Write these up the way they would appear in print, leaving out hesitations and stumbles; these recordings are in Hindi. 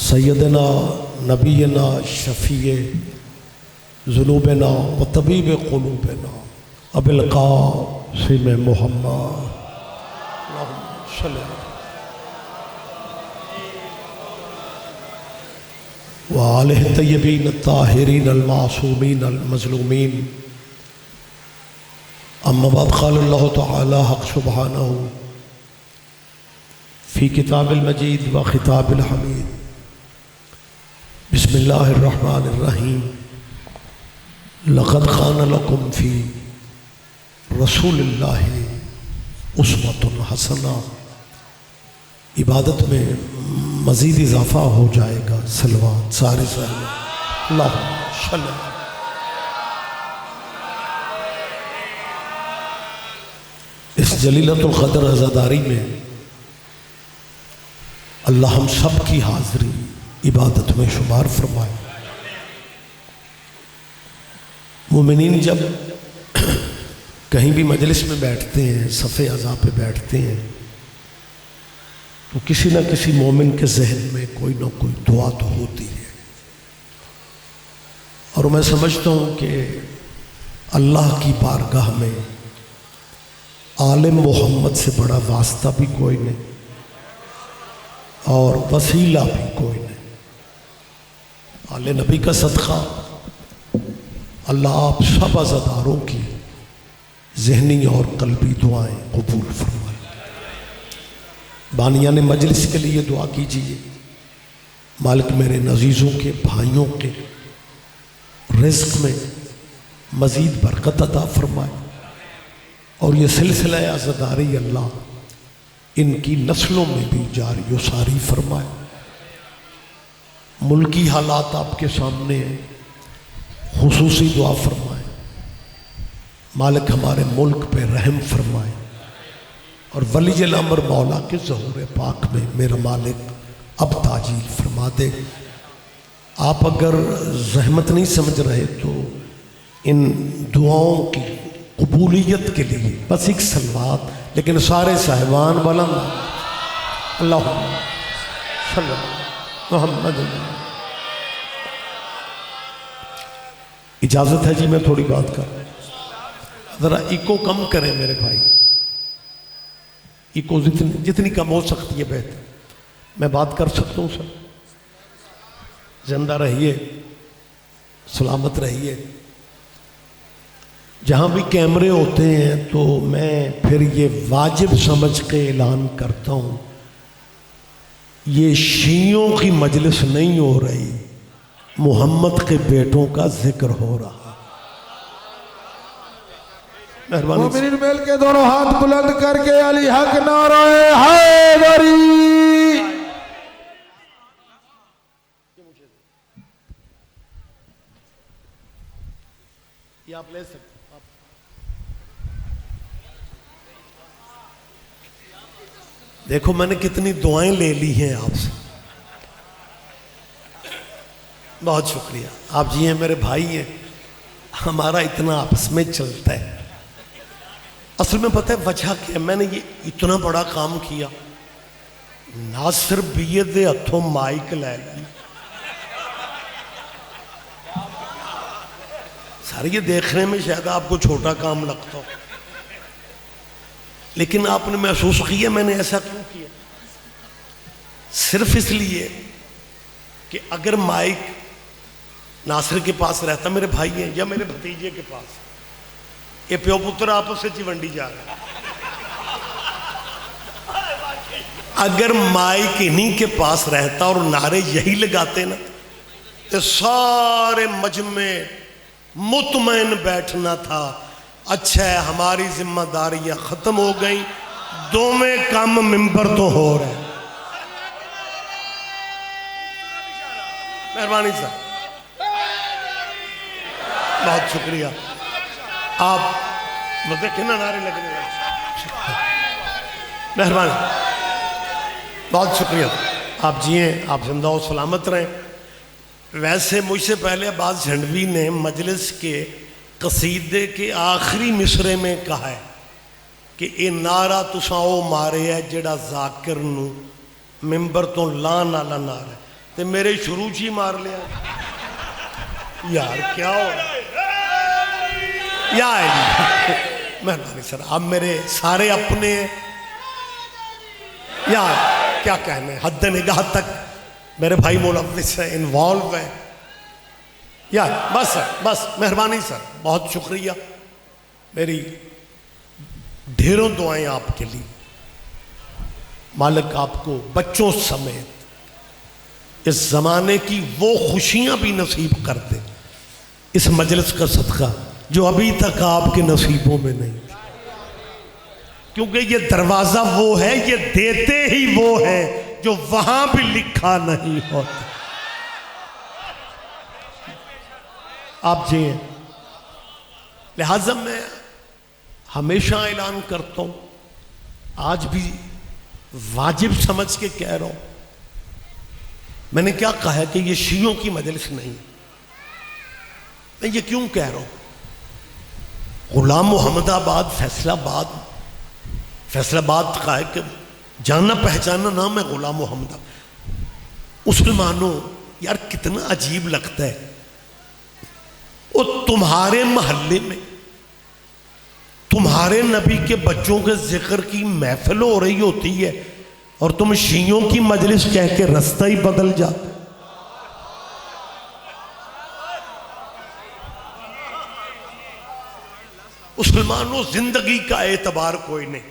सैयदना नबीना शफ़ी ज़ुनूबना व तबीब क़ुलूबना अबिल क़ासिम मुहम्मद व आलिहि तय्यबीन ताहिरीन अल मासूमीन अल मज़लूमीन। अम्मा बाद क़ाल अल्लाहु तआला हक़ सुब्हानहु फ़ी किताबिल मजीद व खिताबिल हमीद। बिस्मिल्लाहिर रहमानिर रहीम। लक़द कान लकुम फ़ी रसूलिल्लाहि उस्वतुन हसना। इबादत में मज़ीद इजाफ़ा हो जाएगा। सलवात सारे अल्लाहुम्मा सल्लि। इस जलीलतुल क़द्र अज़ादारी में अल्लाह हम सब की हाज़िरी इबादत में शुमार फरमाए। मोमिनीन जब कहीं भी मजलिस में बैठते हैं, सफ़े अज़ा पे बैठते हैं, तो किसी न किसी मोमिन के जहन में कोई ना कोई दुआ तो होती है। और मैं समझता हूँ कि अल्लाह की बारगाह में आलिम मोहम्मद से बड़ा वास्ता भी कोई नहीं और वसीला भी कोई नहीं। आले नबी का सदका अल्लाह आप सब अज़ादारों की ज़हनी और कल्बी दुआएं कबूल फरमाए। बानिया ने मजलिस के लिए दुआ कीजिए। मालिक मेरे नज़ीज़ों के भाइयों के रिज़्क़ में मज़ीद बरकत अता फरमाए और ये सिलसिला अज़ादारी अल्लाह इनकी नस्लों में भी जारी व सारी फरमाए। मुल्की हालात आपके सामने हैं, खुसूसी दुआ फरमाए। मालिक हमारे मुल्क पे रहम फरमाए और वलील अमर मौला के ज़हूर पाक में मेरा मालिक अब ताजील फरमा दे। आप अगर ज़हमत नहीं समझ रहे तो इन दुआओं की कबूलियत के लिए बस एक सलवात, लेकिन सारे साहिबान बुलंद अल्लाहुम्मा सल्लि मुहम्मद। इजाज़त है जी मैं थोड़ी बात कर, ज़रा इको कम करें मेरे भाई। इको जितनी कम हो सकती है बेहतर। मैं बात कर सकता हूँ सर। जिंदा रहिए, सलामत रहिए। जहाँ भी कैमरे होते हैं तो मैं फिर ये वाजिब समझ के ऐलान करता हूँ, ये शियों की मजलिस नहीं हो रही, मोहम्मद के बेटों का जिक्र हो रहा। मेहरबानी मोमिनीन मिल के दोनों हाथ बुलंद करके अली हक नाराए हैदरी। ये आप ले सकते। देखो मैंने कितनी दुआएं ले ली हैं आपसे, बहुत शुक्रिया। आप जी हैं, मेरे भाई हैं, हमारा इतना आपस में चलता है। असल में पता है वजह क्या, मैंने ये इतना बड़ा काम किया, नासिर बीए दे हथों माइक लै ली। सारे ये देखने में शायद आपको छोटा काम लगता हो, लेकिन आपने महसूस किया मैंने ऐसा क्यों किया? सिर्फ इसलिए कि अगर माइक नासिर के पास रहता, मेरे भाई हैं या मेरे भतीजे के पास, ये प्यो पुत्र आपस में चिवंडी जा रहे हैं। अगर माइक इन्हीं के पास रहता और नारे यही लगाते ना, तो सारे मजमे मुतमैन बैठना था। अच्छा है हमारी जिम्मेदारियां खत्म हो गई, दोवें काम मिंबर तो हो रहे हैं। मेहरबानी साहब, बहुत शुक्रिया। आप मतलब कितना नारे लगने लगे, मेहरबानी, बहुत शुक्रिया। आप जिए, आप जिंदा हो, सलामत रहें। वैसे मुझसे पहले अब्बास झंडवी ने मजलिस के कसीदे के आखिरी मिसरे में कहा है कि ये नारा तुसा ओ मारे है जेड़ा जाकिर नू मिंबर तो लान वाला नारा है। ते मेरे शुरू च ही मार लिया यार, क्या हो यार। मेहरबानी सर, आप मेरे सारे अपने यार, क्या कहने, हद निगाह तक मेरे भाई मुलव्विस है, इन्वॉल्व है यार। बस सर, बस मेहरबानी सर, बहुत शुक्रिया। मेरी ढेरों दुआएं आपके लिए। मालिक आपको बच्चों समेत इस जमाने की वो खुशियां भी नसीब कर दे, इस मजलिस का सदका जो अभी तक आपके नसीबों में नहीं। क्योंकि ये दरवाजा वो है, ये देते ही वो है जो वहां भी लिखा नहीं होता। आप जी हैं, लिहाजा मैं हमेशा ऐलान करता हूं, आज भी वाजिब समझ के कह रहा हूं। मैंने क्या कहा है कि ये शियों की मजलिस नहीं। मैं ये क्यों कह रहा हूं? गुलाम मोहम्मदाबाद फैसलाबाद का है कि जाना पहचाना नाम है गुलाम मोहम्मदाबाद। मुसलमानों यार, कितना अजीब लगता है, वो तुम्हारे मोहल्ले में तुम्हारे नबी के बच्चों के जिक्र की महफिल हो रही होती है और तुम शियों की मजलिस कह के रास्ता ही बदल जाते। मुसलमानों, जिंदगी का एतबार कोई नहीं,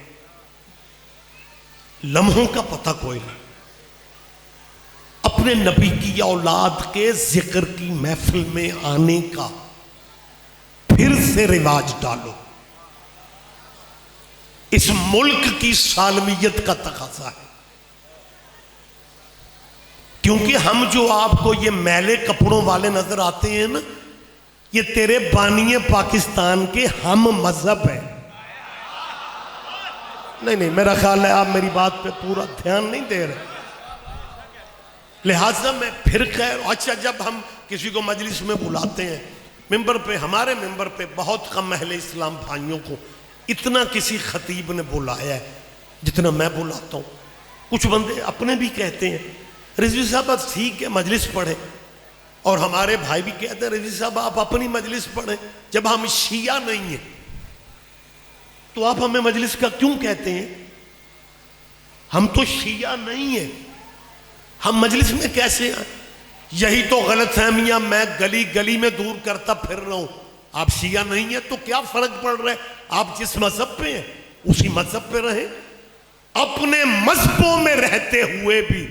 लम्हों का पता कोई नहीं। अपने नबी की औलाद के जिक्र की महफिल में आने का फिर से रिवाज डालो। इस मुल्क की सालमियत का तकाजा है। क्योंकि हम जो आपको ये मैले कपड़ों वाले नजर आते हैं ना, ये तेरे बानिए पाकिस्तान के हम मजहब है। नहीं, मेरा ख्याल है आप मेरी बात पे पूरा ध्यान नहीं दे रहे। लिहाजा मैं फिर कह, अच्छा, जब हम किसी को मजलिस में बुलाते हैं, मिंबर पे, हमारे मिंबर पे बहुत कम अहले इस्लाम भाइयों को इतना किसी खतीब ने बुलाया है जितना मैं बुलाता हूं। कुछ बंदे अपने भी कहते हैं, रिजवी साहब बस ठीक है मजलिस पढ़े, और हमारे भाई भी कहते हैं रिजवी साहब आप अपनी मजलिस पढ़े। जब हम शिया नहीं है तो आप हमें मजलिस का क्यों कहते हैं? हम तो शिया नहीं है, हम मजलिस में कैसे आए? यही तो गलतफहमियां मैं गली गली में दूर करता फिर रहा हूं। आप शिया नहीं है तो क्या फर्क पड़ रहा है? आप जिस मजहब पे हैं उसी मजहब पे रहे। अपने मजहबों में रहते हुए भी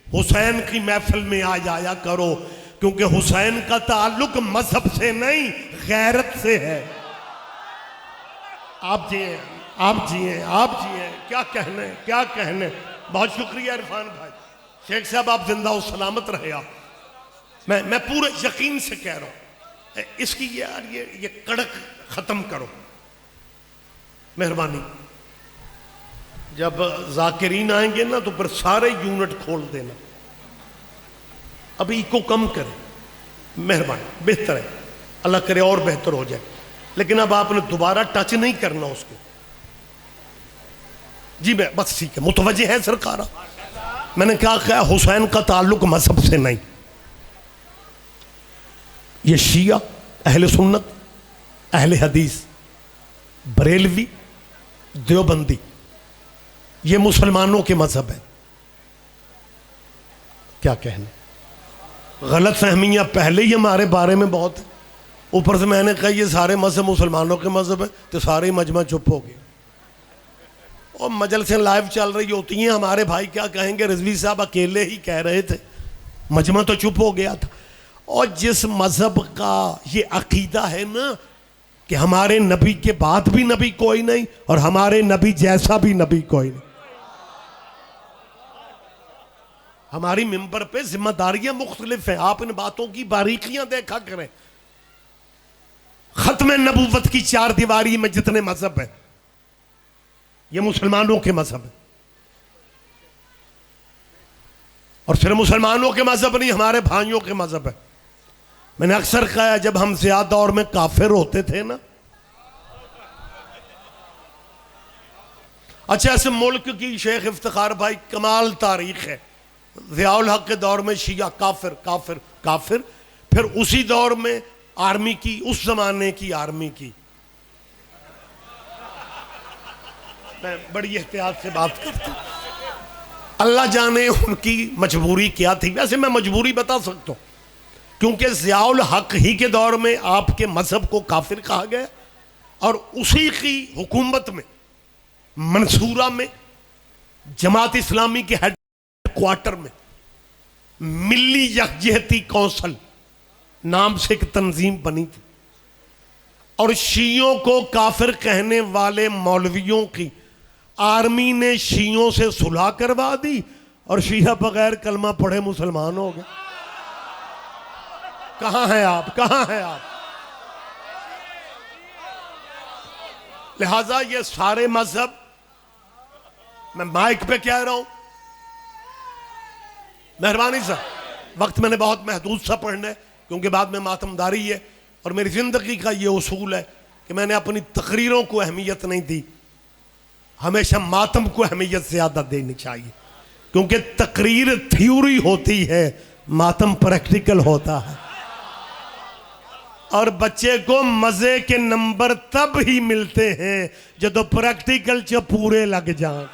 हुसैन की महफिल में आ जाया करो, क्योंकि हुसैन का ताल्लुक मजहब से नहीं गैरत से है। आप जिए, आप जिए, आप जिए, क्या कहने। बहुत शुक्रिया इरफान भाई, शेख साहब आप जिंदा हो सलामत रहे। आप मैं पूरे यकीन से कह रहा हूं, इसकी यार ये कड़क खत्म करो मेहरबानी। जब जाकिरीन आएंगे ना तो फिर सारे यूनिट खोल देना। अभी इको कम करें मेहरबानी, बेहतर है, अल्लाह करे और बेहतर हो जाए। लेकिन अब आपने दोबारा टच नहीं करना उसको। जी मैं बस ठीक है, मुतवज्जे है सरकार। मैंने क्या कहा? हुसैन का ताल्लुक मजहब से नहीं। ये शिया, अहले सुन्नत, अहले हदीस, बरेलवी, देवबंदी, ये मुसलमानों के मजहब है। क्या कहना, गलत फहमियां पहले ही हमारे बारे में बहुत है। ऊपर से मैंने कहा ये सारे मजहब मुसलमानों के मजहब है, तो सारे मजमा चुप हो गए। और मजलिसें लाइव चल रही होती हैं, हमारे भाई क्या कहेंगे, रिजवी साहब अकेले ही कह रहे थे, मजमा तो चुप हो गया था। और जिस मजहब का ये अकीदा है ना कि हमारे नबी के बाद भी नबी कोई नहीं और हमारे नबी जैसा भी नबी कोई नहीं। हमारी मिंबर पे जिम्मेदारियां मुख्तलिफ हैं, आप इन बातों की बारीकियां देखा करें। खत्म नबूवत की चार दीवारी में जितने मजहब है ये मुसलमानों के मजहब है। और सिर्फ मुसलमानों के मजहब नहीं, हमारे भाइयों के मजहब है। मैंने अक्सर कहा है, जब हम ज़िया दौर में काफिर होते थे ना, अच्छा, इस मुल्क की शेख इफ्तिखार भाई कमाल तारीख है। ज़ियाउल हक के दौर में शिया काफिर काफिर काफिर, फिर उसी दौर में आर्मी की, उस जमाने की आर्मी की, मैं बड़ी एहतियात से बात करता हूं, अल्लाह जाने उनकी मजबूरी क्या थी। वैसे मैं मजबूरी बता सकता हूं, क्योंकि ज़ियाउल हक ही के दौर में आपके मजहब को काफिर कहा गया और उसी की हुकूमत में मंसूरा में जमात इस्लामी के हेड क्वार्टर में मिली यकजहती कौंसल नाम से एक तंजीम बनी थी और शियों को काफिर कहने वाले मौलवियों की आर्मी ने शियों से सुलह करवा दी और शिया बगैर कलमा पढ़े मुसलमान हो गए। कहां हैं आप, कहां हैं आप? लिहाजा ये सारे मजहब, मैं माइक पे कह रहा हूं, मेहरबानी सर, वक्त मैंने बहुत महदूद सा पढ़ना है क्योंकि बाद में मातमदारी है और मेरी जिंदगी का ये उसूल है कि मैंने अपनी तकरीरों को अहमियत नहीं दी, हमेशा मातम को अहमियत ज्यादा देनी चाहिए, क्योंकि तकरीर थ्योरी होती है, मातम प्रैक्टिकल होता है और बच्चे को मजे के नंबर तब ही मिलते हैं जब प्रैक्टिकल च पूरे लग जाएं।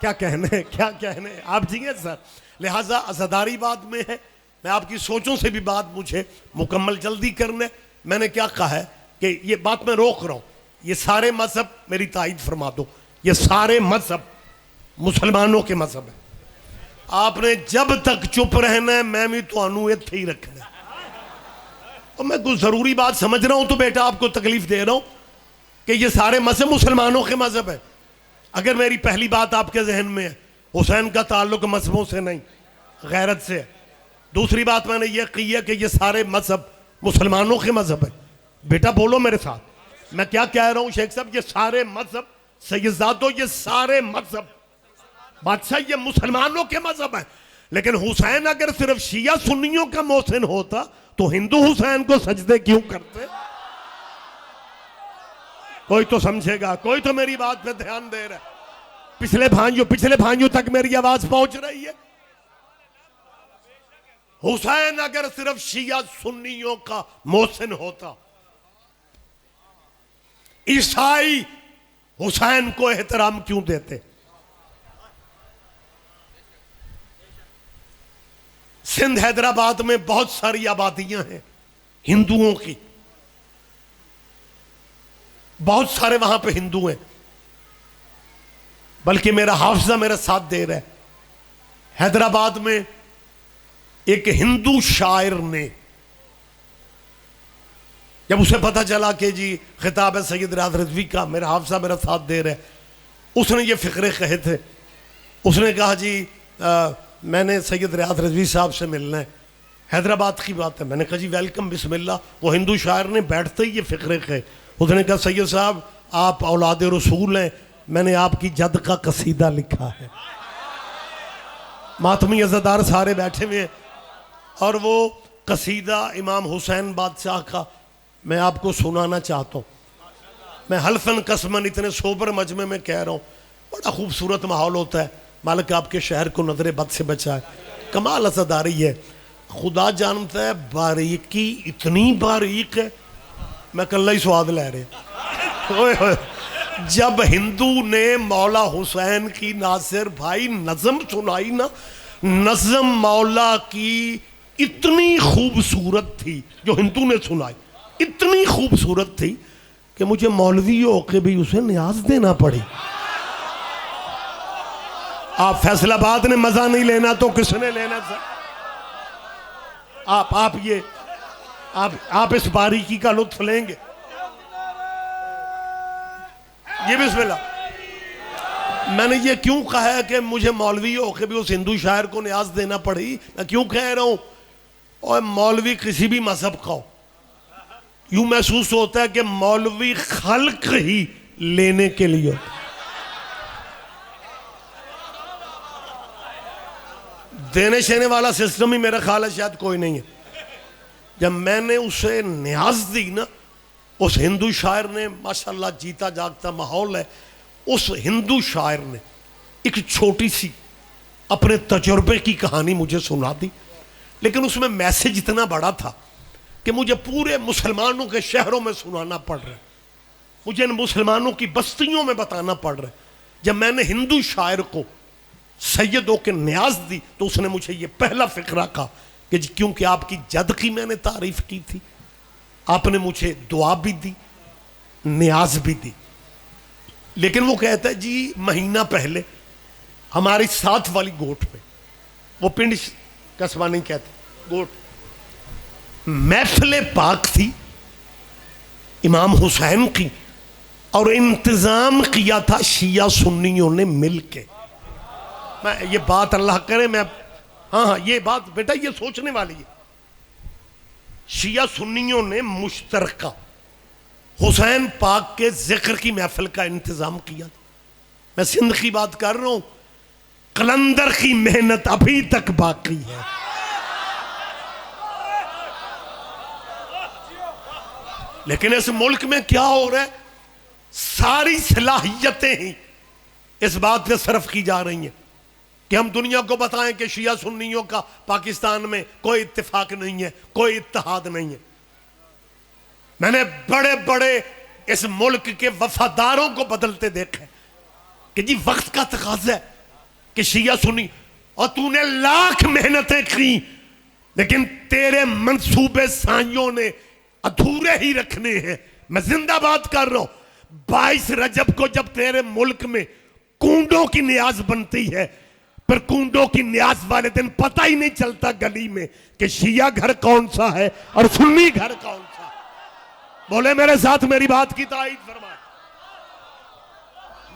क्या कहने, क्या कहने, आप जिए सर। लिहाजा अज़ादारी बाद में है, मैं आपकी सोचों से भी बात मुझे मुकम्मल जल्दी करने, मैंने क्या कहा है कि ये बात मैं रोक रहा हूं, ये सारे मजहब, मेरी तायद फरमा दो, ये सारे मजहब मुसलमानों के मजहब है। आपने जब तक चुप रहना है मैं भी तो इत्थे ही रखना है। और मैं कुछ जरूरी बात समझ रहा हूं तो बेटा आपको तकलीफ दे रहा हूं कि ये सारे मजहब मुसलमानों के मजहब है। अगर मेरी पहली बात आपके जहन में है, हुसैन का ताल्लुक मजहबों से नहीं, गैरत से है। दूसरी बात मैंने ये की है कि ये सारे मजहब मुसलमानों के मजहब है। बेटा बोलो मेरे साथ, मैं क्या कह रहा हूं शेख साहब, ये सारे मजहब, सैयदादो, ये सारे मजहब, बादशाह, ये मुसलमानों के मजहब है। लेकिन हुसैन अगर सिर्फ शिया सुन्नियों का मोहसिन होता तो हिंदू हुसैन को सजदे क्यों करते? कोई तो समझेगा, कोई तो मेरी बात पे ध्यान दे रहा है। पिछले भाइयों तक मेरी आवाज पहुंच रही है। हुसैन अगर सिर्फ शिया सुन्नियों का मोहसिन होता, ईसाई हुसैन को एहतराम क्यों देते? सिंध हैदराबाद में बहुत सारी आबादियां हैं हिंदुओं की, बहुत सारे वहां पे हिंदू हैं, बल्कि मेरा हाफिजा मेरा साथ दे रहा है। हैदराबाद में एक हिंदू शायर ने, जब उसे पता चला कि जी खिताब है सैयद रियाद रिजवी का, मेरा हाफिजा मेरा साथ दे रहा है, उसने ये फिक्रे कहे थे। उसने कहा जी मैंने सैयद रियाद रिजवी साहब से मिलना है, हैदराबाद की बात है। मैंने कहा जी वेलकम, बिस्मिल्लाह। वो हिंदू शायर ने बैठते ही ये फिक्रे कहे। उसने कहा सैयद साहब आप औलाद रसूल हैं, मैंने आपकी जद का कसीदा लिखा है। मातमी अज़ादार सारे बैठे हुए हैं और वो कसीदा इमाम हुसैन बादशाह का मैं आपको सुनाना चाहता हूँ। मैं हल्फन कसमन इतने सोबर मजमे में कह रहा हूँ, बड़ा खूबसूरत माहौल होता है। मालिक आपके शहर को नजर बद से बचाए। कमाल अज़ादारी है, खुदा जानता है बारीकी इतनी बारीक है, मैं कल ही स्वाद ले रहे। जब हिंदू ने मौला हुसैन की नासिर भाई नज़म सुनाई ना, नज़म मौला की इतनी खूबसूरत थी, जो हिंदू ने सुनाई इतनी खूबसूरत थी कि मुझे मौलवी होके भी उसे न्याज देना पड़ी। आप फैसलाबाद ने मजा नहीं लेना तो किसने लेना सर? आप इस बारीकी का लुत्फ लेंगे। ये बिस्मिल्लाह। मैंने ये क्यों कहा है कि मुझे मौलवी होके भी उस हिंदू शायर को न्याज देना पड़ी? मैं क्यों कह रहा हूं? और मौलवी किसी भी मजहब का हो, यूं महसूस होता है कि मौलवी खल्क ही लेने के लिए होता है। देने शेने वाला सिस्टम ही मेरा ख्याल है शायद कोई नहीं है। जब मैंने उसे न्याज दी ना, उस हिंदू शायर ने, माशाल्लाह जीता जागता माहौल है, उस हिंदू शायर ने एक छोटी सी अपने तजुर्बे की कहानी मुझे सुना दी, लेकिन उसमें मैसेज इतना बड़ा था कि मुझे पूरे मुसलमानों के शहरों में सुनाना पड़ रहा है, मुझे इन मुसलमानों की बस्तियों में बताना पड़ रहा है। जब मैंने हिंदू शायर को सैयदों के न्याज दी तो उसने मुझे ये पहला फिक्रा कहा कि जी क्योंकि आपकी जद की मैंने तारीफ की थी, आपने मुझे दुआ भी दी, न्याज भी दी। लेकिन वो कहता है जी महीना पहले हमारी साथ वाली गोट पे, वो पिंड कस्बा नहीं कहते, गोट, महफिल पाक थी इमाम हुसैन की, और इंतजाम किया था शिया सुन्नियों ने मिलके। मैं ये बात अल्लाह करे, मैं हाँ ये बात बेटा ये सोचने वाली है। शिया सुन्नियों ने मुश्तरका हुसैन पाक के जिक्र की महफिल का इंतजाम किया था। मैं सिंध की बात कर रहा हूं, कलंदर की मेहनत अभी तक बाकी है। लेकिन इस मुल्क में क्या हो रहा है, सारी सलाहियतें ही इस बात पे सर्फ की जा रही हैं कि हम दुनिया को बताएं कि शिया सुन्नियों का पाकिस्तान में कोई इत्तेफाक नहीं है, कोई इत्तेहाद नहीं है। मैंने बड़े बड़े इस मुल्क के वफादारों को बदलते देखा है कि जी वक्त का तकाज़ा है कि शिया सुन्नी, और तूने लाख मेहनतें की लेकिन तेरे मंसूबे साइयों ने अधूरे ही रखने हैं। मैं जिंदाबाद कर रहा हूं। 22 रजब को जब तेरे मुल्क में कूंडों की न्याज बनती है, पर कूंडों की न्याज वाले दिन पता ही नहीं चलता गली में कि शिया घर कौन सा है और सुन्नी घर कौन सा है। बोले मेरे साथ मेरी बात की ताईद फरमाए।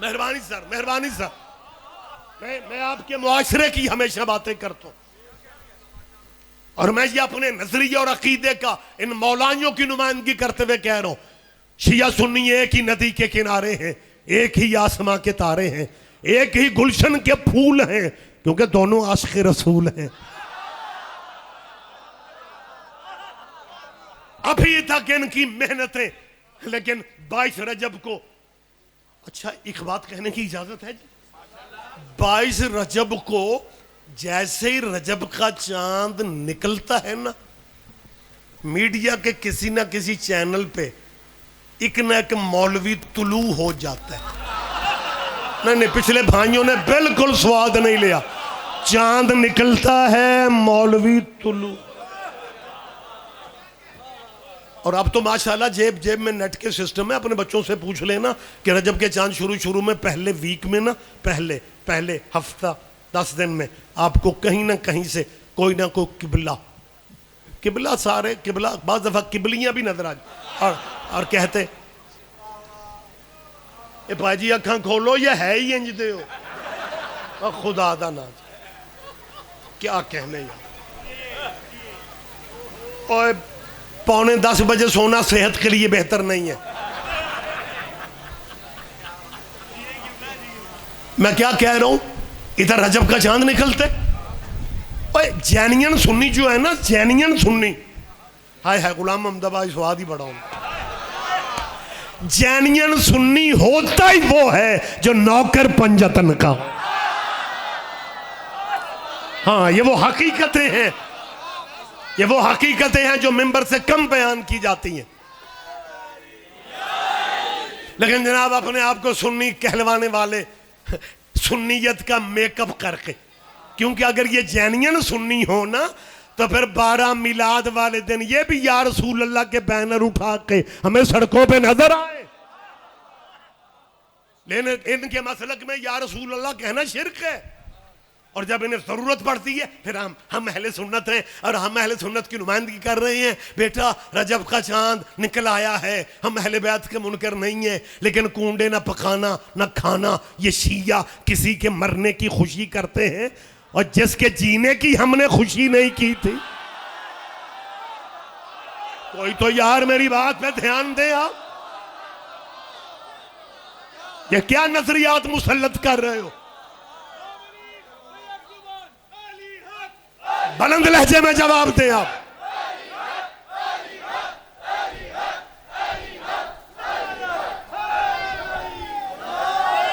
मेहरबानी सर, मेहरबानी सर। मैं आपके मुआशरे की हमेशा बातें करता हूं, और मैं ये अपने नजरिए और अकीदे का इन मौलानियों की नुमाइंदगी करते हुए कह रहा हूं, शिया सुन्नी एक ही नदी के किनारे हैं, एक ही आसमां के तारे हैं, एक ही गुलशन के फूल हैं, क्योंकि दोनों आशिक रसूल हैं। अभी तक इनकी मेहनतें, लेकिन 22 रजब को, अच्छा एक बात कहने की इजाजत है जी, 22 रजब को जैसे ही रजब का चांद निकलता है ना, मीडिया के किसी ना किसी चैनल पे एक ना एक मौलवी तुलू हो जाता है। नहीं, पिछले भाइयों ने बिल्कुल स्वाद नहीं लिया। चांद निकलता है, मौलवी तुलू। और अब तो माशाल्लाह जेब जेब में नेट के सिस्टम है। अपने बच्चों से पूछ लेना कि रजब के चांद शुरू में पहले वीक में ना, पहले हफ्ता 10 दिन में आपको कहीं ना कहीं से कोई ना कोई किबला सारे किबला, बाज़ दफ़ा किबलियाँ भी नजर आ जाए और कहते ए भाजी अखा खोलो, ये है ही इंज दे हो, और खुदा दा ना क्या कहने यार। और 9:45 बजे सोना सेहत के लिए बेहतर नहीं है। मैं क्या कह रहा हूं, इधर रजब का चांद निकलते, ओए जैनियन सुन्नी जो है ना, जैनियन सुन्नी, हाय गुलाम अहमदाबाद स्वाद ही बड़ा हूं। जैनियन सुन्नी होता ही वो है जो नौकर पंजतन का। हाँ, ये वो हकीकतें हैं, ये वो हकीकतें हैं जो मिंबर से कम बयान की जाती हैं। लेकिन जनाब अपने आप को सुन्नी कहलवाने वाले सुन्नियत का मेकअप करके, क्योंकि अगर ये जैनियन सुन्नी हो ना तो फिर 12 मिलाद वाले दिन ये भी या रसूल अल्लाह के बैनर उठा के हमें सड़कों पे नजर आए। लेकिन इनके मसलक में या रसूल अल्लाह कहना शिर्क है, और जब इन्हें जरूरत पड़ती है फिर हम अहले सुन्नत हैं और हम अहले सुन्नत की नुमाइंदगी कर रहे हैं। बेटा रजब का चांद निकल आया है, हम अहले बैत के मुनकर नहीं है, लेकिन कूंडे ना पकाना ना खाना, ये शिया किसी के मरने की खुशी करते हैं और जिसके जीने की हमने खुशी नहीं की थी। कोई तो यार मेरी बात पे ध्यान दे। आप ये क्या नजरियात मुसल्लत कर रहे हो? बुलंद लहजे में जवाब दें आप।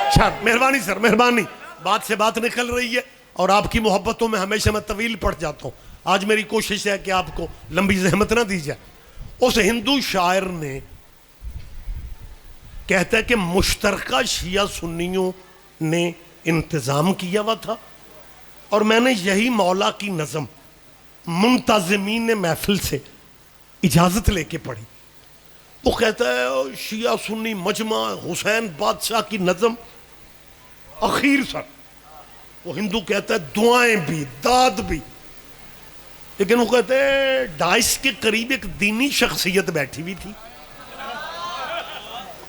अच्छा मेहरबानी सर, मेहरबानी। बात से बात निकल रही है और आपकी मोहब्बतों में हमेशा मैं तवील पड़ जाता हूँ। आज मेरी कोशिश है कि आपको लंबी जहमत ना दी जाए। उस हिंदू शायर ने कहता है कि मुश्तरका शिया सुन्नियों ने इंतज़ाम किया हुआ था और मैंने यही मौला की नज़म मुंतज़मीन महफिल से इजाज़त लेके पढ़ी। वो कहता है शिया सुन्नी मजमा हुसैन बादशाह की नज़म आखिर सर, वो हिंदू कहता है दुआएं भी दाद भी, लेकिन वो कहते हैं डाइस के करीब एक दीनी शख्सियत बैठी हुई थी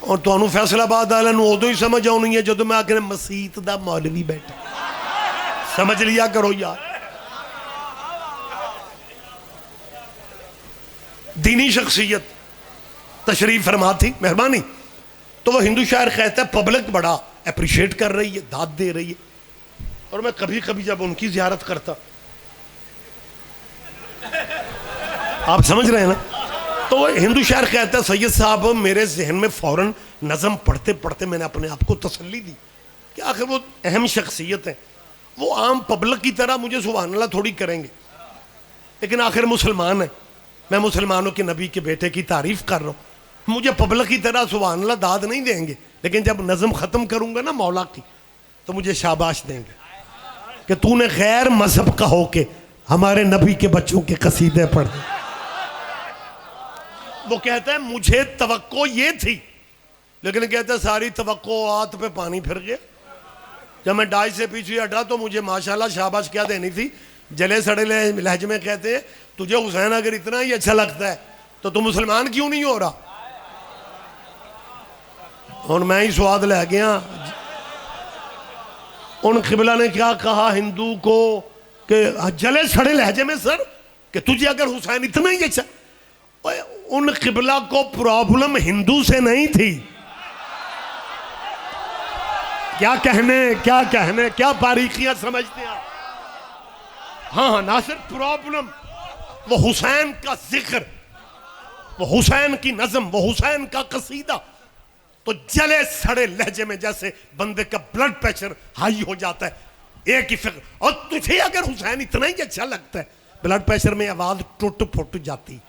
और तुहानू फैसलाबाद वाले उदो ही समझ आनी है जो मैं आखिर मसीत दा मौलवी बैठा। समझ लिया करो यार, दीनी शख्सियत तशरीफ फरमा थी, मेहरबानी। तो वह हिंदू शायर कहता है पब्लिक बड़ा अप्रिशिएट कर रही है, दाद दे रही है। और मैं कभी कभी जब उनकी जियारत करता, आप समझ रहे हैं ना, तो वह हिंदू शायर कहता है सैयद साहब मेरे जहन में फौरन नज़म पढ़ते पढ़ते मैंने अपने आप को तसल्ली दी कि आखिर वो अहम शख्सियत है, वो आम पब्लिक की तरह मुझे सुभान अल्लाह थोड़ी करेंगे, लेकिन आखिर मुसलमान है, मैं मुसलमानों के नबी के बेटे की तारीफ कर रहा हूँ, मुझे पब्लिक की तरह सुभान अल्लाह दाद नहीं देंगे, लेकिन जब नज़म ख़त्म करूँगा ना मौला की तो मुझे शाबाश देंगे कि तूने गैर मजहब का होके हमारे नबी के बच्चों के कसीदे पढ़े। वो कहता है मुझे तवक्को ये थी, लेकिन कहता है सारी तवक्कोआत पे पानी फिर गया। जब मैं डाई से पीछे हटा तो मुझे माशाल्लाह शाबाश क्या देनी थी, जले सड़े लहजे में कहते हैं तुझे हुसैन अगर इतना ही अच्छा लगता है तो तू मुसलमान क्यों नहीं हो रहा। और मैं ही स्वाद ले गया। उन किबला ने क्या कहा हिंदू को कि जले सड़े लहजे में सर कि तुझे अगर हुसैन इतना ही अच्छा। उन किबला को प्रॉब्लम हिंदू से नहीं थी। क्या कहने क्या बारीकियां समझते हैं। हाँ ना सिर्फ प्रॉब्लम, वो हुसैन का जिक्र, वो हुसैन की नज़म, वो हुसैन का कसीदा, तो जले सड़े लहजे में जैसे बंदे का ब्लड प्रेशर हाई हो जाता है, एक ही फिक्र। और तुझे अगर हुसैन इतना ही अच्छा लगता है, ब्लड प्रेशर में आवाज टूट फुट जाती,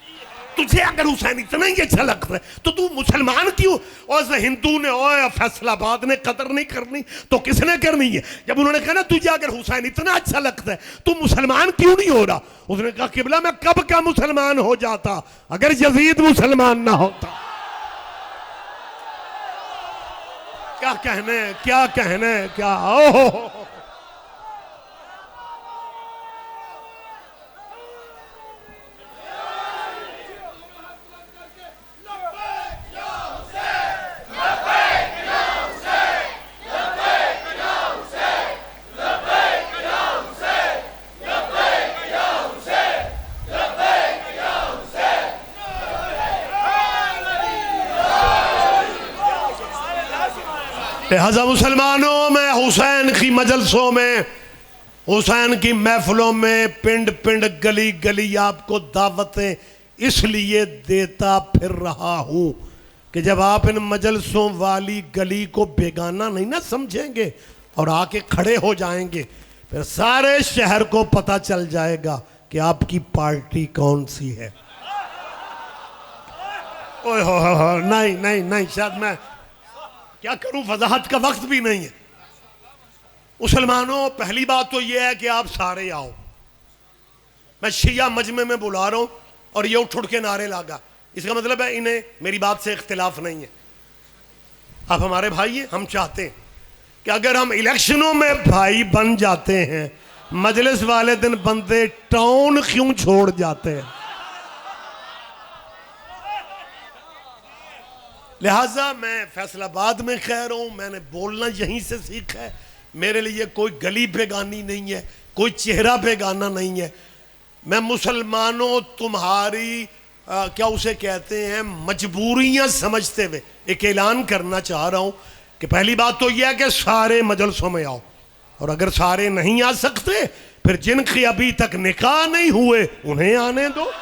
तुझे अगर हुसैन इतना ही अच्छा लगता है तो तू मुसलमान क्यों। और हिंदू ने और फैसलाबाद ने कदर नहीं करनी तो किसने करनी है। जब उन्होंने कहा ना तुझे अगर हुसैन इतना अच्छा लगता है तू मुसलमान क्यों नहीं हो रहा, उसने कहा किबला मैं कब का मुसलमान हो जाता अगर यजीद मुसलमान ना होता। क्या कहने क्या ओहो। लिहाजा मुसलमानों में हुसैन की मजलसों में, हुसैन की महफिलों में, पिंड पिंड गली गली आपको दावतें इसलिए देता फिर रहा हूँ कि जब आप इन मजलसों वाली गली को बेगाना नहीं ना समझेंगे और आके खड़े हो जाएंगे, फिर सारे शहर को पता चल जाएगा कि आपकी पार्टी कौन सी है। ओए हो नहीं शायद मैं क्या करूं, वजाहत का वक्त भी नहीं है। मुसलमानों पहली बात तो यह है कि आप सारे आओ। मैं शिया मजमे में बुला रहा हूं और ये उठ के नारे लागा, इसका मतलब है इन्हें मेरी बात से इख्तिलाफ नहीं है। आप हमारे भाई हैं, हम चाहते हैं कि अगर हम इलेक्शनों में भाई बन जाते हैं, मजलिस वाले दिन बंदे टाउन क्यों छोड़ जाते हैं। लिहाजा मैं फैसलाबाद में कह रहा हूं, मैंने बोलना यहीं से सीखा है। मेरे लिए कोई गली बेगानी नहीं है, कोई चेहरा बेगाना नहीं है। मैं मुसलमानों तुम्हारी क्या उसे कहते हैं मजबूरियां समझते हुए एक ऐलान करना चाह रहा हूं कि पहली बात तो यह है कि सारे मजलसों में आओ, और अगर सारे नहीं आ सकते फिर जिनके अभी तक निकाह नहीं हुए उन्हें आने दो।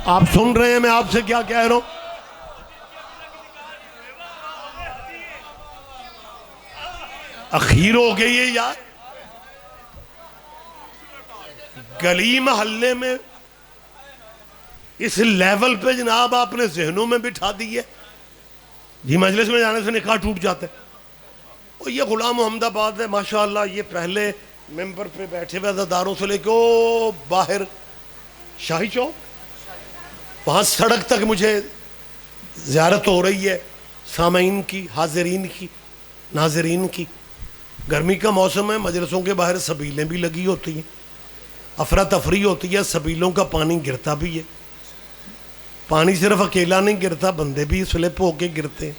आप सुन रहे हैं मैं आपसे क्या कह रहा हूं। अखीर हो गई है यार। गली मोहल्ले में इस लेवल पे जनाब आपने जहनों में बिठा दी है जी मजलिस में जाने से निकाह टूट जाता है। और ये गुलाम मोहम्मदाबाद है माशाअल्लाह, ये पहले मेंबर पे बैठे हुए अज़ादारों से लेके ओ बाहर शाही चौक, वहाँ सड़क तक मुझे ज़ियारत हो रही है सामीन की, हाज़रीन की, नाज़रीन की। गर्मी का मौसम है, मजलिसों के बाहर सबीलें भी लगी होती हैं, अफरा तफरी होती है, सबीलों का पानी गिरता भी है। पानी सिर्फ अकेला नहीं गिरता, बंदे भी स्लिप होके गिरते हैं।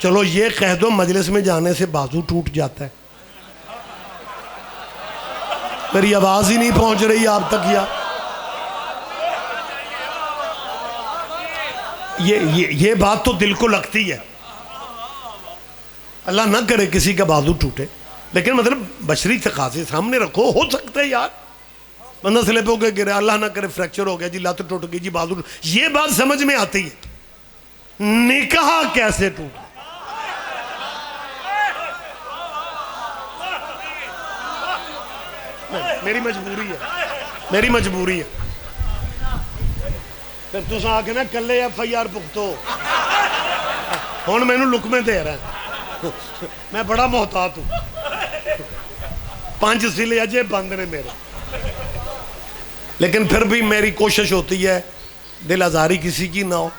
चलो ये कह दो मजलिस में जाने से बाजू टूट जाता है। मेरी आवाज़ ही नहीं पहुंच रही आप तक यार। ये बात तो दिल को लगती है। अल्लाह ना करे किसी का बाजू टूटे, लेकिन मतलब बशरी तकाज़े सामने रखो। हो सकता है यार बंदा स्लिप होकर गिरा, अल्लाह ना करे फ्रैक्चर हो गया जी, लात टूट गई जी, बाजू, ये बात समझ में आती है। निकाह कैसे टूटा? मेरी मजबूरी है, मेरी मजबूरी है। फिर तुस आके ना कल्ले FIR भुगतो। हुण मैनू लुकमे दे रहा है। मैं बड़ा मोहतात हूं, 5 सिले अजे बंद ने मेरे, लेकिन फिर भी मेरी कोशिश होती है दिल आज़ारी किसी की ना हो,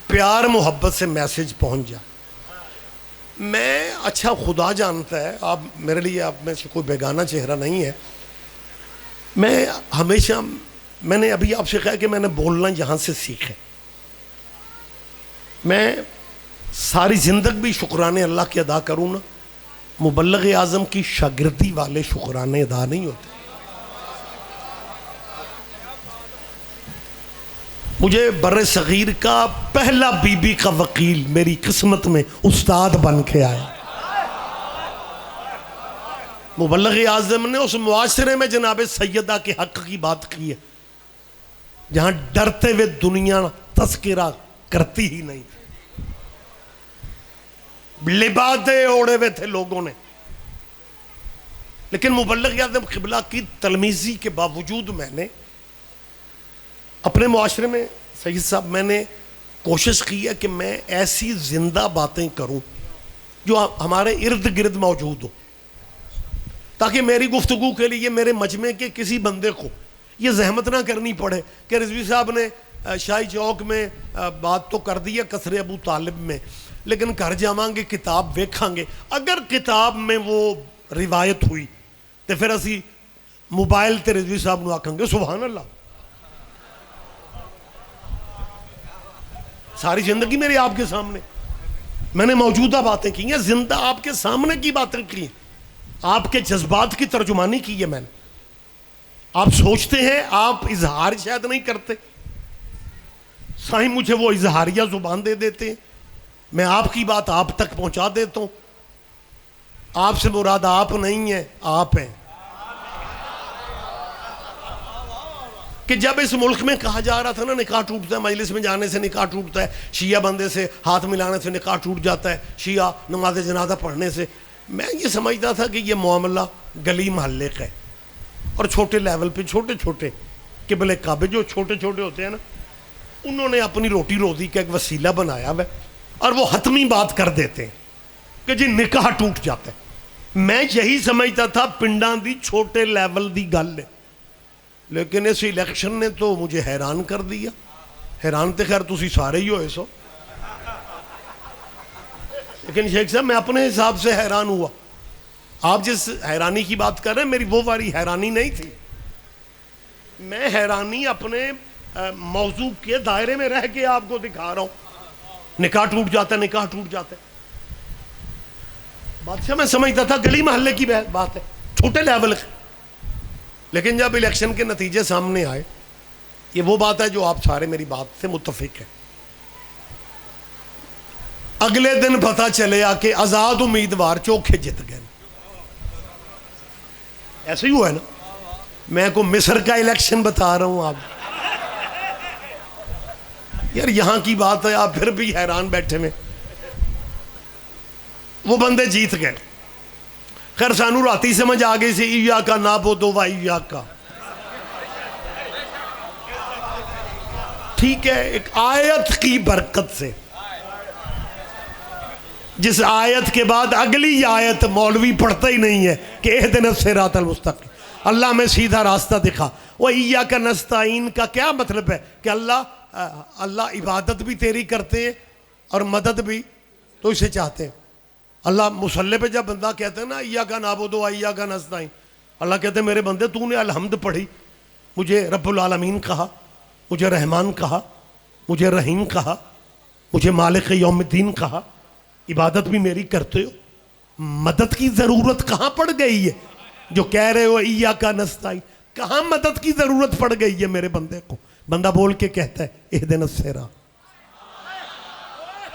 प्यार मोहब्बत से मैसेज पहुंच जाए। मैं अच्छा खुदा जानता है, आप मेरे लिए आप में से कोई बेगाना चेहरा नहीं है। मैं हमेशा, मैंने अभी आपसे कहा कि मैंने बोलना यहाँ से सीखा। मैं सारी ज़िंदगी भी शुक्राने अल्लाह के अदा करूँ ना, मुबल्लिग आज़म की शागिर्दी वाले शुक्राने अदा नहीं होते। मुझे बर्रे सगीर का पहला बीबी का वकील मेरी किस्मत में उस्ताद बन के आया। मुबल्लिग आज़म ने उस मुआशरे में जनाब सैयदा के हक की बात की है जहां डरते हुए दुनिया तस्करा करती ही नहीं थी। लिबादे ओढ़े हुए थे लोगों ने, लेकिन मुबल्लिग आज़म क़िबला की तलमीज़ी के बावजूद मैंने अपने मुआशरे में, सैयद साहब, मैंने कोशिश की है कि मैं ऐसी जिंदा बातें करूं जो हमारे इर्द गिर्द मौजूद हो, ताकि मेरी गुफ्तगू के लिए मेरे मजमे के किसी बंदे को ये जहमत ना करनी पड़े कि रिजवी साहब ने शाही चौक में बात तो कर दी है कसरे अबू तालिब में, लेकिन घर जावांगे किताब वेखांगे। अगर किताब में वो रिवायत हुई तो फिर असी मोबाइल ते रिजवी साहब को आखेंगे सुभान अल्लाह। सारी जिंदगी मेरे आपके सामने, मैंने मौजूदा बातें की हैं, जिंदा आपके सामने की बातें की हैं, आपके जज्बात की तर्जुमानी की है मैंने। आप सोचते हैं आप इजहार शायद नहीं करते, साईं मुझे वो इजहारिया जुबान दे देते हैं, मैं आपकी बात आप तक पहुंचा देता हूं। आपसे मुराद आप नहीं है, आप हैं। कि जब इस मुल्क में कहा जा रहा था ना निकाह टूटता है, मजलिस में जाने से निकाह टूटता है, शिया बंदे से हाथ मिलाने से निकाह टूट जाता है, शिया नमाज जनाजा पढ़ने से, मैं ये समझता था कि ये मामला गली मोहल्ले का है और छोटे लेवल पे छोटे छोटे किबले काबे जो छोटे छोटे होते हैं ना, उन्होंने अपनी रोटी रोजी का एक वसीला बनाया हुआ और वो हतमी बात कर देते हैं कि जी निकाह टूट जाता है। मैं यही समझता था पिंडा दी छोटे लेवल दी गल है, लेकिन इस इलेक्शन ने तो मुझे हैरान कर दिया। हैरान तो खैर तुसी सारे ही होए सो, लेकिन शेख साहब मैं अपने हिसाब से हैरान हुआ। आप जिस हैरानी की बात कर रहे हैं मेरी वो वाली हैरानी नहीं थी। मैं हैरानी अपने मौजू के दायरे में रह के आपको दिखा रहा हूं। निकाह टूट जाता है, निकाह टूट जाता है, बादशाह मैं समझता था गली मोहल्ले की बात है, छोटे लेवल की। लेकिन जब इलेक्शन के नतीजे सामने आए, ये वो बात है जो आप सारे मेरी बात से मुत्तफिक है। अगले दिन पता चले कि आजाद उम्मीदवार चोखे जित गए। ऐसे ही हुआ है ना, मैं को मिस्र का इलेक्शन बता रहा हूं आप यार, यहां की बात है, आप फिर भी हैरान बैठे में। वो बंदे जीत गए। खैर सानू राती समझ आ गई सी ईया का ना बोदो वा ईया का। ठीक है, एक आयत की बरकत से, जिस आयत के बाद अगली आयत मौलवी पढ़ता ही नहीं है कि एहदिना सिरातल मुस्तकीम, अल्लाह में सीधा रास्ता दिखा। वो ईया का नस्ताइन का क्या मतलब है कि अल्लाह इबादत भी तेरी करते हैं और मदद भी तो इसे चाहते हैं। अल्लाह मुसल्ले पे जब बंदा कहते हैं ना ईया का नाबुदो व ईया का नस्ताइन, अल्लाह कहते हैं मेरे बंदे तूने अलहम्द पढ़ी, मुझे रब्बुल आलमीन कहा, मुझे रहमान कहा, मुझे रहीम कहा, मुझे मालिक यौमिद्दीन कहा, इबादत भी मेरी करते हो, मदद की ज़रूरत कहाँ पड़ गई है जो कह रहे हो ईया का नस्ताइन? कहाँ मदद की ज़रूरत पड़ गई है मेरे बंदे को? बंदा बोल के कहता है इहदिना सिरात।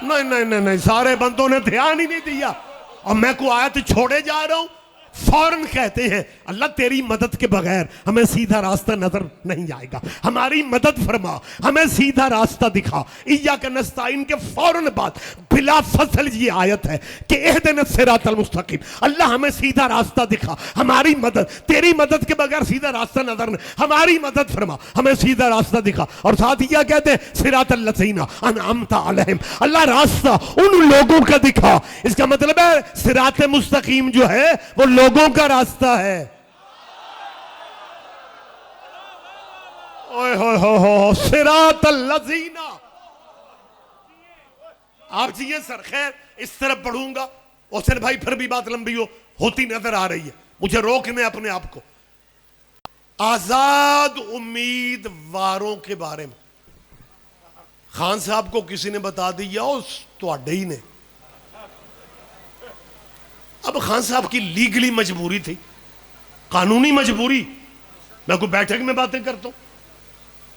नहीं नहीं नहीं नहीं, सारे बंदों ने ध्यान ही नहीं दिया और मैं को आयत छोड़े जा रहा हूं, फौरन कहते हैं अल्लाह तेरी मदद के बगैर हमें सीधा रास्ता नजर नहीं आएगा, हमारी मदद फरमा, हमें सीधा रास्ता दिखा। ईया का नस्ताइन के फौरन बाद बिला फसल ये आयत है कि एहदिना सिरातल मुस्तकीम, अल्लाह हमें सीधा रास्ता दिखा, हमारी मदद, तेरी मदद के बगैर सीधा रास्ता नजर नहीं, हमारी मदद फरमा, हमें सीधा रास्ता दिखा। और साथ ही क्या कहते हैं सिरातल लज़ीना अनअमता अलैहिम, अल्लाह रास्ता उन लोगों का दिखा। इसका मतलब है सिरात मुस्तकीम जो है वो लोगों का रास्ता है। ओए हो सिरातल लज़ीना। आप जी सर खैर इस तरफ बढ़ूंगा और सर भाई फिर भी बात लंबी होती नजर आ रही है, मुझे रोकने अपने आप को। आजाद उम्मीदवारों के बारे में खान साहब को किसी ने बता दिया उस तो ही ने। अब खान साहब की लीगली मजबूरी थी, कानूनी मजबूरी, मैं कोई बैठक में बातें करता हूं,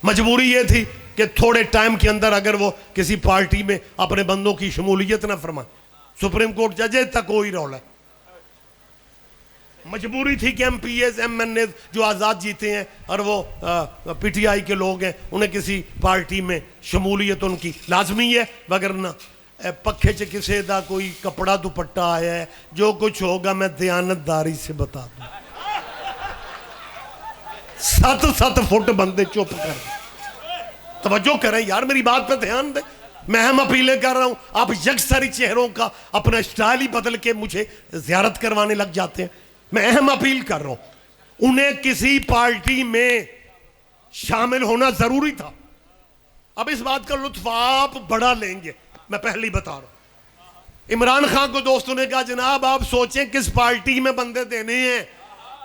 मजबूरी यह थी कि थोड़े टाइम के अंदर अगर वो किसी पार्टी में अपने बंदों की शमूलियत ना फरमाए, सुप्रीम कोर्ट जजे तक कोई रौला। मजबूरी थी कि MPs MNAs जो आज़ाद जीते हैं और वो PTI के लोग हैं, उन्हें किसी पार्टी में शमूलियत उनकी लाजमी है, वगरना पखे च किसी का कोई कपड़ा दुपट्टा आया है, जो कुछ होगा मैं दयानतदारी से बता दूं। 7-7 फुट बंदे चुप कर, तवज्जो करें यार, मेरी बात पे ध्यान दें। मैं अहम अपीलें कर रहा हूं, आप यकसरी चेहरों का अपना स्टाइल ही बदल के मुझे जियारत करवाने लग जाते हैं। मैं अहम अपील कर रहा हूं, उन्हें किसी पार्टी में शामिल होना जरूरी था। अब इस बात का लुत्फ आप बड़ा लेंगे, मैं पहले ही बता रहा हूं। इमरान खान को दोस्तों ने कहा जनाब आप सोचें किस पार्टी में बंदे देने हैं।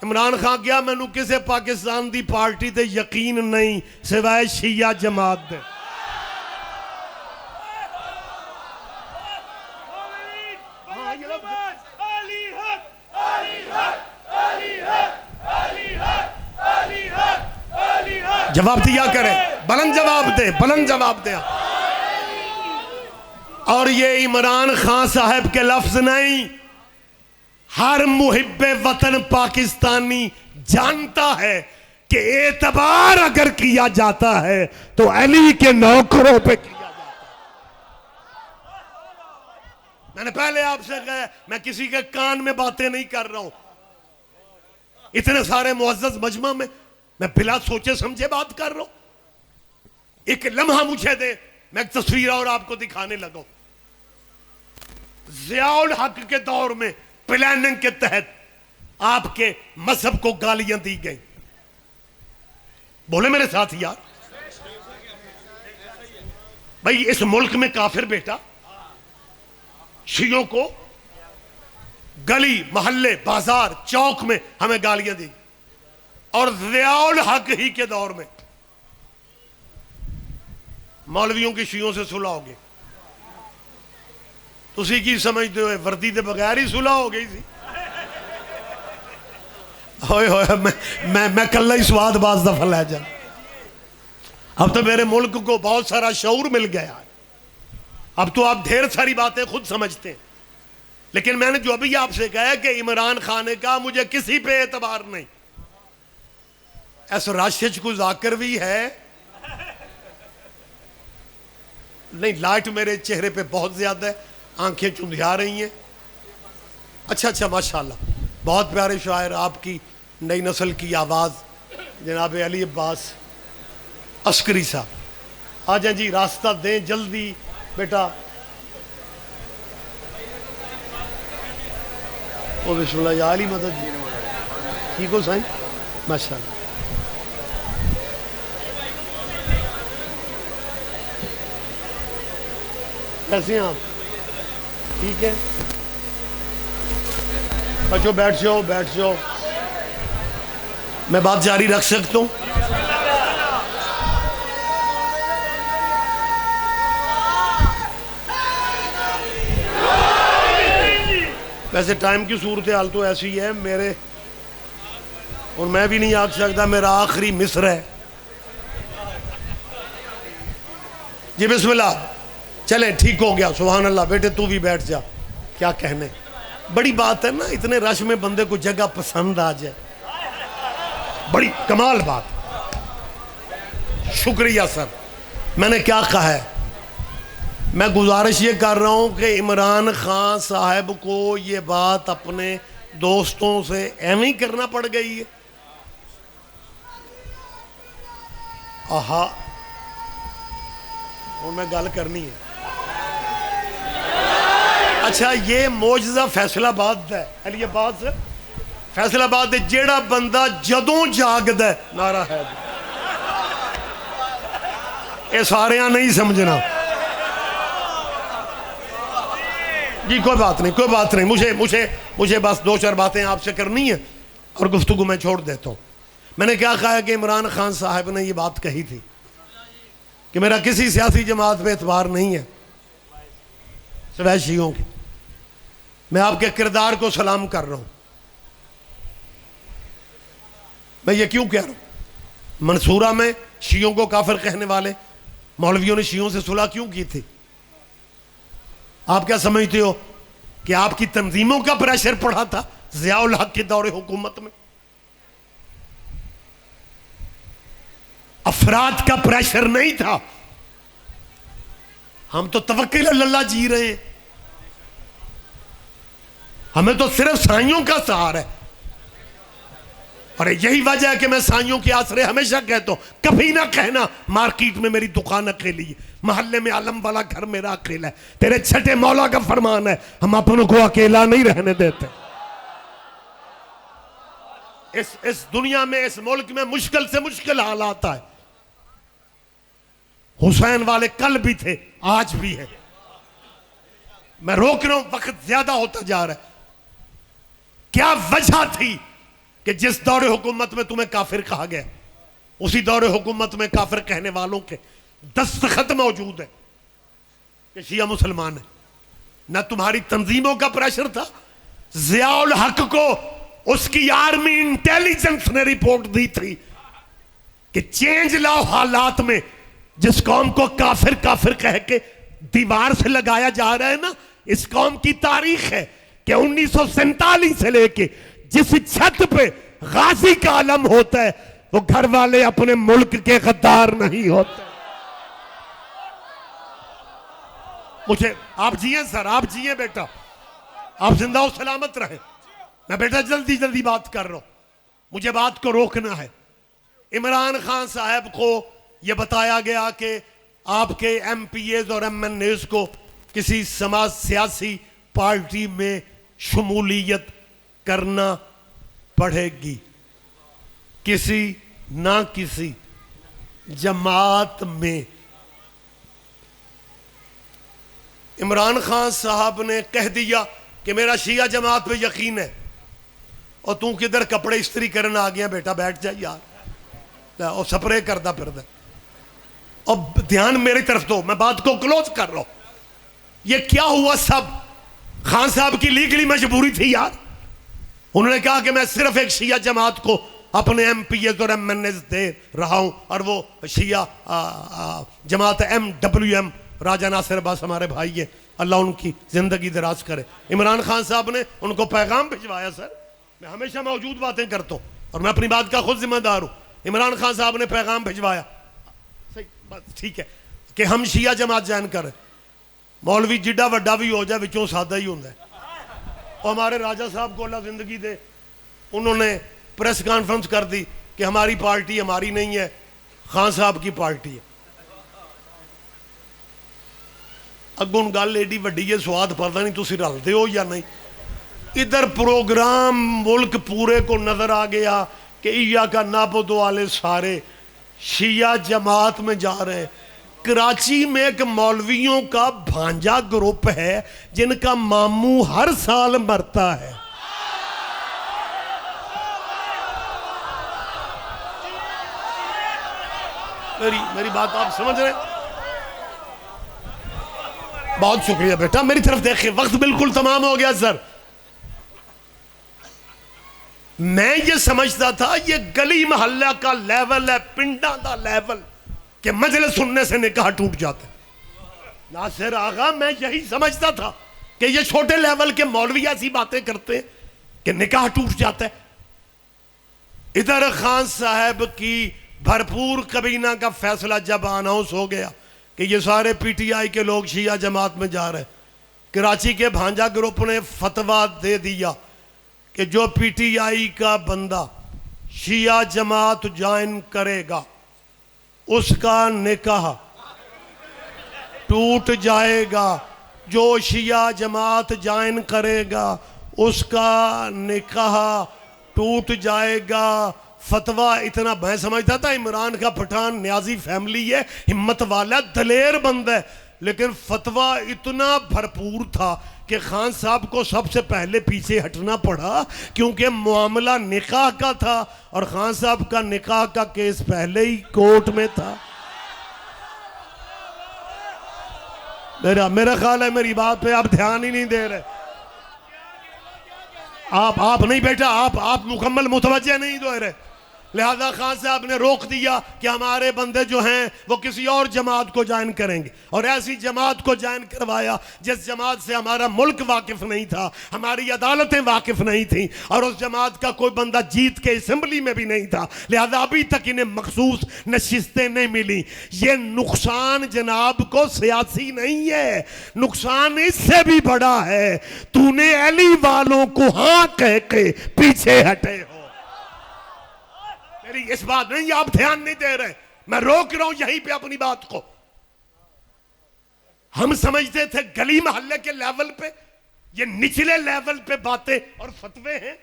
इमरान खान क्या मैनू किसी पाकिस्तान की पार्टी ते यकीन नहीं सिवाय शिया जमात दे। जवाब दिया करें, बुलंद जवाब दे, बुलंद जवाब दे। और ये इमरान खान साहब के लफ्ज नहीं, हर मुहिब्बे वतन पाकिस्तानी जानता है कि एतबार अगर किया जाता है तो अली के नौकरों पे किया जाता है। मैंने पहले आपसे कहा मैं किसी के कान में बातें नहीं कर रहा हूं, इतने सारे मुअज़्ज़ज़ मजमा में मैं बिला सोचे समझे बात कर रहा हूं। एक लम्हा मुझे दे, मैं एक तस्वीर और आपको दिखाने लगा। ज़ियाउल हक के दौर में प्लानिंग के तहत आपके मजहब को गालियां दी गई। बोले मेरे साथ यार, भाई इस मुल्क में काफिर बेटा शियों को गली मोहल्ले बाजार चौक में हमें गालियां दी, और ज़ियाउल हक ही के दौर में मौलवियों की शियों से सुलह हो गई। तुसी की समझते हो वर्दी के बगैर ही सुलह हो गई थी? होए होए मैं कल ही स्वादबाज दफा लै जा। अब तो मेरे मुल्क को बहुत सारा शऊर मिल गया, अब तो आप ढेर सारी बातें खुद समझते हैं। लेकिन मैंने जो अभी आपसे कहा कि इमरान खान ने कहा मुझे किसी पे एतबार नहीं, ऐसा राशिद को जाकर भी है नहीं। लाइट मेरे चेहरे पे बहुत ज्यादा है, आंखें चुंधिया रही हैं। अच्छा माशाल्लाह, बहुत प्यारे शायर, आपकी नई नस्ल की आवाज़ जनाब अली अब्बास अस्करी साहब, आ जाए जी, रास्ता दें जल्दी बेटा। ओ बिस्मिल्लाह या अली मदद जी, ठीक हो साईं, माशाअल्लाह। कैसे हैं आप? ठीक है, बच्चों बैठ जाओ, बैठ जाओ। मैं बात जारी रख सकता हूँ? वैसे टाइम की सूरत हाल तो ऐसी है मेरे, और मैं भी नहीं आग सकता, मेरा आखिरी मिस्र है जी। बिस्मिल्लाह, चले, ठीक हो गया, सुभान अल्लाह। बेटे तू भी बैठ जा, क्या कहने, बड़ी बात है ना, इतने रश में बंदे को जगह पसंद आ जाए, बड़ी कमाल बात। शुक्रिया सर। मैंने क्या कहा है, मैं गुजारिश ये कर रहा हूं कि इमरान खान साहब को ये बात अपने दोस्तों से एवं ही करना पड़ गई है। आहा, और मैं गल करनी है। अच्छा, ये मौजज़ा फैसलाबाद है, अलीबाद से फैसलाबाद, जेड़ा बंदा जदों जागदा है, नारा है, ये सारे नहीं समझना जी। कोई बात नहीं, कोई बात नहीं, मुझे मुझे मुझे बस दो चार बातें आपसे करनी है और गुफ्तगू मैं छोड़ देता हूँ। मैंने क्या कहा है कि इमरान खान साहब ने ये बात कही थी कि मेरा किसी सियासी जमात पे एतबार नहीं है सिवाय शियों की। मैं आपके किरदार को सलाम कर रहा हूँ। मैं ये क्यों कह रहा हूँ, मंसूरा में शियों को काफिर कहने वाले मौलवियों ने शियों से सुलह क्यों की थी? आप क्या समझते हो कि आपकी तंजीमों का प्रेशर पड़ा था ज़ियाउल हक के दौरे हुकूमत में? अफराद का प्रेशर नहीं था। हम तो तवक्कुल अल्लाह जी रहे हैं, हमें तो सिर्फ साइयों का सहारा है। और यही वजह है कि मैं साइयों के आसरे हमेशा कहता हूं, कभी ना कहना मार्केट में मेरी दुकान अकेली है, मोहल्ले में आलम वाला घर मेरा अकेला है। तेरे छठे मौला का फरमान है, हम अपनों को अकेला नहीं रहने देते। इस दुनिया में, इस मुल्क में मुश्किल से मुश्किल हालात है। हुसैन वाले कल भी थे, आज भी है। मैं रोक रहा हूं, वक्त ज्यादा होता जा रहा है। क्या वजह थी कि जिस दौरे हुकूमत में तुम्हें काफिर कहा गया, उसी दौरे हुकूमत में काफिर कहने वालों के दस्तखत मौजूद है कि शिया मुसलमान है? न तुम्हारी तंजीमों का प्रेशर था। ज़ियाउल हक को उसकी आर्मी इंटेलिजेंस ने रिपोर्ट दी थी कि चेंज लाओ हालात में। जिस कौम को काफिर काफिर कह के दीवार से लगाया जा रहा है ना, इस कौम की तारीख है कि 1947 से लेके जिस छत पे गाजी का आलम होता है, वो घर वाले अपने मुल्क के गद्दार नहीं होते। मुझे आप जिए सर, आप जिए बेटा, आप जिंदा और सलामत रहे। मैं बेटा जल्दी जल्दी बात कर रहा हूं, मुझे बात को रोकना है। इमरान खान साहब को यह बताया गया कि आपके MPAs और MNAs को किसी समाज सियासी पार्टी में शमूलियत करना पड़ेगी, किसी ना किसी जमात में। इमरान खान साहब ने कह दिया कि मेरा शिया जमात पे यकीन है, और तू किधर कपड़े इस्त्री करने आ गया बेटा, बैठ जा यार, और स्प्रे करता फिरदा। अब ध्यान मेरी तरफ दो, मैं बात को क्लोज कर रहा हूं। ये क्या हुआ? सब खान साहब की लीगली मजबूरी थी यार। उन्होंने कहा कि मैं सिर्फ एक शिया जमात को अपने MPAs और MNAs दे रहा हूं, और वो शिया जमात MWM, राजा नासिर अब्बास हमारे भाई है, अल्लाह उनकी जिंदगी दराज करे। इमरान खान साहब ने उनको पैगाम भिजवाया। सर, मैं हमेशा मौजूद बातें करता हूं और मैं अपनी बात का खुद जिम्मेदार हूं। इमरान खान साहब ने पैगाम भिजवाया, सही ठीक है, कि हम शिया जमात ज्वाइन करें। मौलवी जिड्डा वड्डा भी हो जाए, विचों सादा ही होता है। और हमारे राजा साहब को अल्लाह जिंदगी दे, उन्होंने प्रेस कॉन्फ्रेंस कर दी कि हमारी पार्टी हमारी नहीं है, खान साहब की पार्टी है। अगों गल एडी वड्डी है, स्वाद पता नहीं तुसी रलते हो या नहीं। इधर प्रोग्राम मुल्क पूरे को नजर आ गया कि ईया का नाबुद वाले सारे शिया जमात में जा रहे हैं। कराची में एक मौलवियों का भांजा ग्रुप है जिनका मामू हर साल मरता है। मेरी बात आप समझ रहे हैं? बहुत शुक्रिया बेटा, मेरी तरफ देखिए, वक्त बिल्कुल तमाम हो गया सर। मैं ये समझता था ये गली मोहल्ला का लेवल है, पिंडा का लेवल, कि मजलिस सुनने से निकाह टूट जाते। नासिर आगा, मैं यही समझता था कि ये छोटे लेवल के मौलवी ऐसी बातें करते हैं कि निकाह टूट जाता है। इधर खान साहब की भरपूर कबीना का फैसला जब अनाउंस हो गया कि ये सारे पीटीआई के लोग शिया जमात में जा रहे हैं, कराची के भांजा ग्रुप ने फतवा दे दिया कि जो पीटीआई का बंदा शिया जमात ज्वाइन करेगा उसका निकाह टूट जाएगा। जो शिया जमात ज्वाइन करेगा उसका निकाह टूट जाएगा। फतवा इतना, मैं समझता था इमरान का पठान न्याजी फैमिली है, हिम्मत वाला, दलेर बंदा है, लेकिन फतवा इतना भरपूर था कि खान साहब को सबसे पहले पीछे हटना पड़ा, क्योंकि मामला निकाह का था और खान साहब का निकाह का केस पहले ही कोर्ट में था। मेरा ख्याल है मेरी बात पे आप ध्यान ही नहीं दे रहे। आप नहीं बेटा, आप मुकम्मल मुतवज्जे नहीं दे रहे। लिहाजा खान साहब ने रोक दिया कि हमारे बंदे जो हैं वो किसी और जमात को ज्वाइन करेंगे, और ऐसी जमात को ज्वाइन करवाया जिस जमात से हमारा मुल्क वाकिफ नहीं था, हमारी अदालतें वाकिफ नहीं थी, और उस जमात का कोई बंदा जीत के असेंबली में भी नहीं था। लिहाजा अभी तक इन्हें मखसूस नशिस्तें नहीं मिली। ये नुकसान जनाब को सियासी नहीं है, नुकसान इससे भी बड़ा है, तूने अली वालों को हाँ कह के पीछे हटे हो। मेरी इस बात नहीं, आप ध्यान नहीं दे रहे, मैं रोक रहा हूं यहीं पे अपनी बात को। हम समझते थे गली मोहल्ले के लेवल पे, ये निचले लेवल पे बातें और फतवे हैं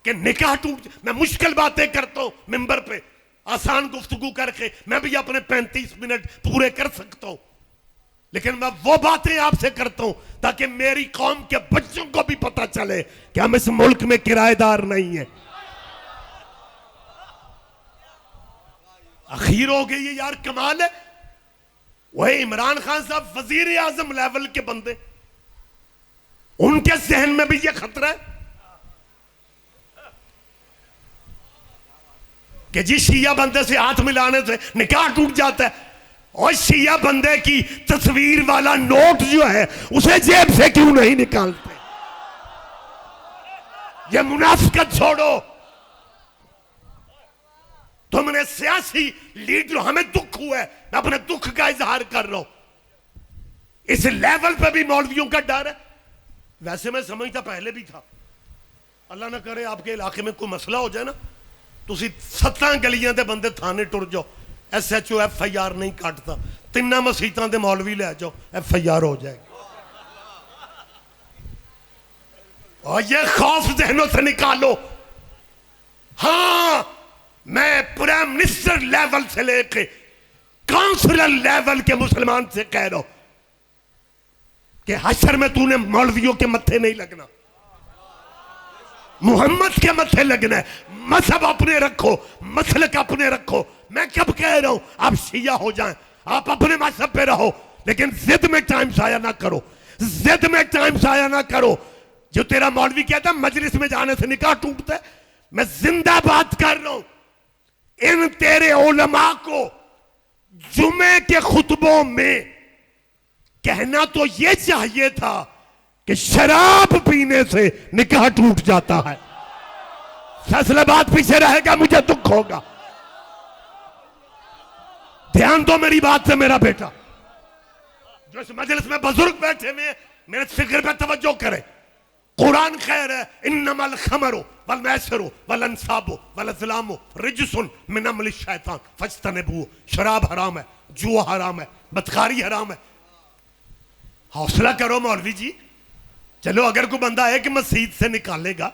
कि निकाह टूट। मैं मुश्किल बातें करता हूं मिंबर पे, आसान गुफ्तगू करके मैं भी अपने 35 मिनट पूरे कर सकता हूं, लेकिन मैं वो बातें आपसे करता हूं ताकि मेरी कौम के बच्चों को भी पता चले कि हम इस मुल्क में किराएदार नहीं है। आखिर हो गई, ये यार कमाल है। वही इमरान खान साहब वजीर आजम लेवल के बंदे, उनके जहन में भी ये खतरा है कि जी शिया बंदे से हाथ मिलाने से निकाह टूट जाता है, और शिया बंदे की तस्वीर वाला नोट जो है उसे जेब से क्यों नहीं निकालते। ये मुनाफिकत छोड़ो। तुमने सियासी लीडर, हमें दुख हुआ है, मैं अपने दुख का इजहार कर रहा हूं। इस लेवल पे भी मौलवियों का डर है। वैसे मैं समझता पहले भी था, अल्लाह ना करे आपके इलाके में कोई मसला हो जाए ना, तुसी 7 गलियां दे बंदे थाने टुर जाओ, SHO FIR नहीं काटता, 3 मसीतां दे मौलवी ले जाओ, FIR हो जाएगी। और ये खौफ जहनों से निकालो। हाँ, मैं प्राइम मिनिस्टर लेवल से लेके काउंसिलर लेवल के मुसलमान से कह रहा हूं कि हशर में तूने मौलवियों के मत्थे नहीं लगना, मोहम्मद के मत्थे लगना है। मजहब अपने रखो, मसलक अपने रखो। मैं कब कह रहा हूं आप शिया हो जाएं, आप अपने मजहब पे रहो, लेकिन जिद में टाइम जाया ना करो, जिद में टाइम जाया ना करो। जो तेरा मौलवी कहता है मजलिस में जाने से निकाह टूटता है, मैं जिंदा बात कर रहा हूं। इन तेरे उलमा को जुमे के खुतबों में कहना तो यह चाहिए था कि शराब पीने से निकाह टूट जाता है। फैसला बात पीछे रहेगा, मुझे दुख होगा। ध्यान दो मेरी बात से मेरा बेटा, जो इस मजलिस में बुजुर्ग बैठे हुए मेरे फिक्र पे तवज्जो करे। कुरान कह रहा है इन्नमल खमरु वल मैसरु वल अंसाबु वल अज़लामु रिजसुन मिन अमलि शैतान फज्तनिबू। शराब हराम है, जुआ हराम है, बदकारी हराम है। हौसला करो मौलवी जी। चलो अगर कोई बंदा है कि मस्जिद से निकालेगा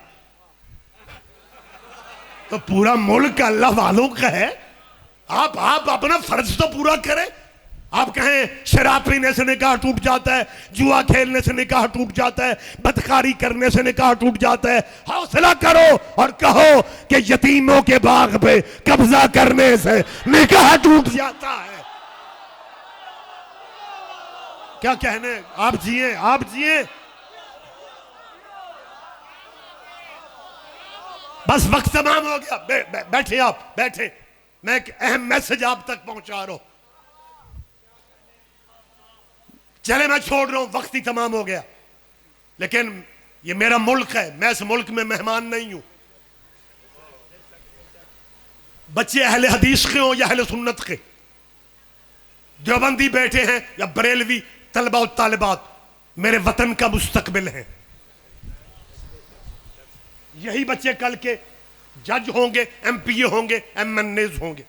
तो पूरा मुल्क अल्लाह वालों का है। आप अपना फर्ज तो पूरा करें। आप कहें शराब पीने से निकाह टूट जाता है, जुआ खेलने से निकाह टूट जाता है, बदकारी करने से निकाह टूट जाता है। हौसला करो और कहो कि यतीमों के बाग पे कब्जा करने से निकाह टूट जाता है। क्या कहने, आप जिए, आप जिए। बस वक्त तमाम हो गया। बैठे आप, बैठे। मैं एक अहम मैसेज आप तक पहुंचा रहा हूं। चले मैं छोड़ रहा हूं, वक्त ही तमाम हो गया। लेकिन ये मेरा मुल्क है, मैं इस मुल्क में मेहमान नहीं हूं। बच्चे अहले हदीस के हो या अहले सुन्नत के, देवबंदी बैठे हैं या बरेलवी तलबा और तालिबात, मेरे वतन का मुस्तकबिल है। यही बच्चे कल के जज होंगे, एमपीए होंगे, एमएनएज होंगे।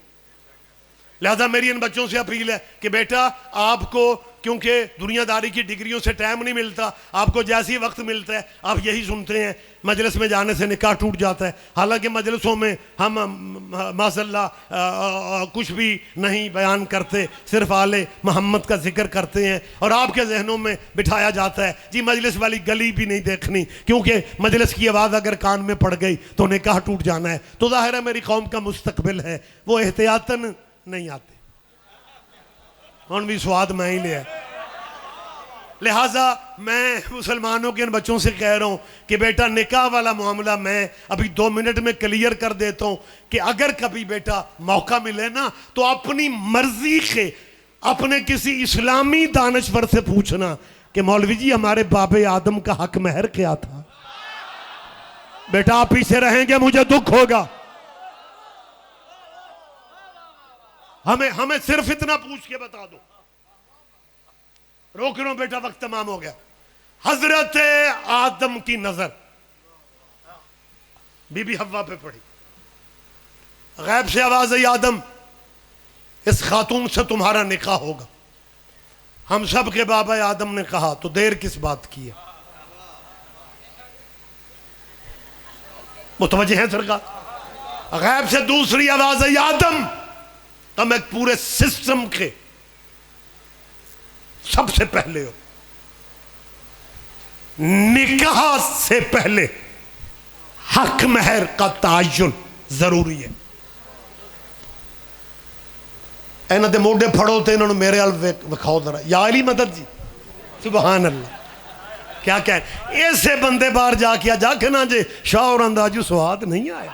लिहाजा मेरी इन बच्चों से अपील है कि बेटा आपको, क्योंकि दुनियादारी की डिग्रियों से टाइम नहीं मिलता, आपको जैसे ही वक्त मिलता है आप यही सुनते हैं मजलिस में जाने से निकाह टूट जाता है। हालांकि मजलिसों में हम माशाअल्लाह कुछ भी नहीं बयान करते, सिर्फ आले मोहम्मद का जिक्र करते हैं। और आपके जहनों में बिठाया जाता है जी मजलिस वाली गली भी नहीं देखनी, क्योंकि मजलिस की आवाज़ अगर कान में पड़ गई तो निकाह टूट जाना है। तो ज़ाहिर है मेरी कौम का मुस्तकबिल है, वो एहतियातन नहीं आते। भी स्वाद मैं ही लिया। लिहाजा मैं मुसलमानों के इन बच्चों से कह रहा हूं कि बेटा निकाह वाला मामला मैं अभी 2 मिनट में क्लियर कर देता हूं कि अगर कभी बेटा मौका मिले ना तो अपनी मर्जी के अपने किसी इस्लामी दानश्वर से पूछना कि मौलवी जी हमारे बाबे आदम का हक महर क्या था। बेटा आप पीछे रहेंगे, मुझे दुख होगा। हमें सिर्फ इतना पूछ के बता दो। रोक रहा हूं बेटा, वक्त तमाम हो गया। हजरत आदम की नजर बीबी हव्वा पे पड़ी। गैब से आवाज आई, आदम इस खातून से तुम्हारा निकाह होगा। हम सब के बाबा आदम ने कहा तो देर किस बात की है। मुतवज्जे हैं सरकार। गैब से दूसरी आवाज आई, आदम तुम एक पूरे सिस्टम के सबसे पहले हो, निकाह से पहले हक महर का तायुन जरूरी है। इन्हों के मोढे फड़ो तो इन्होंने मेरे वाल विखाओ जरा, या अली मदद जी, सुबहान अल्लाह। क्या कह ऐसे बंदे बाहर जाके जाके ना जे शाह और अंदाजू स्वाद नहीं आया।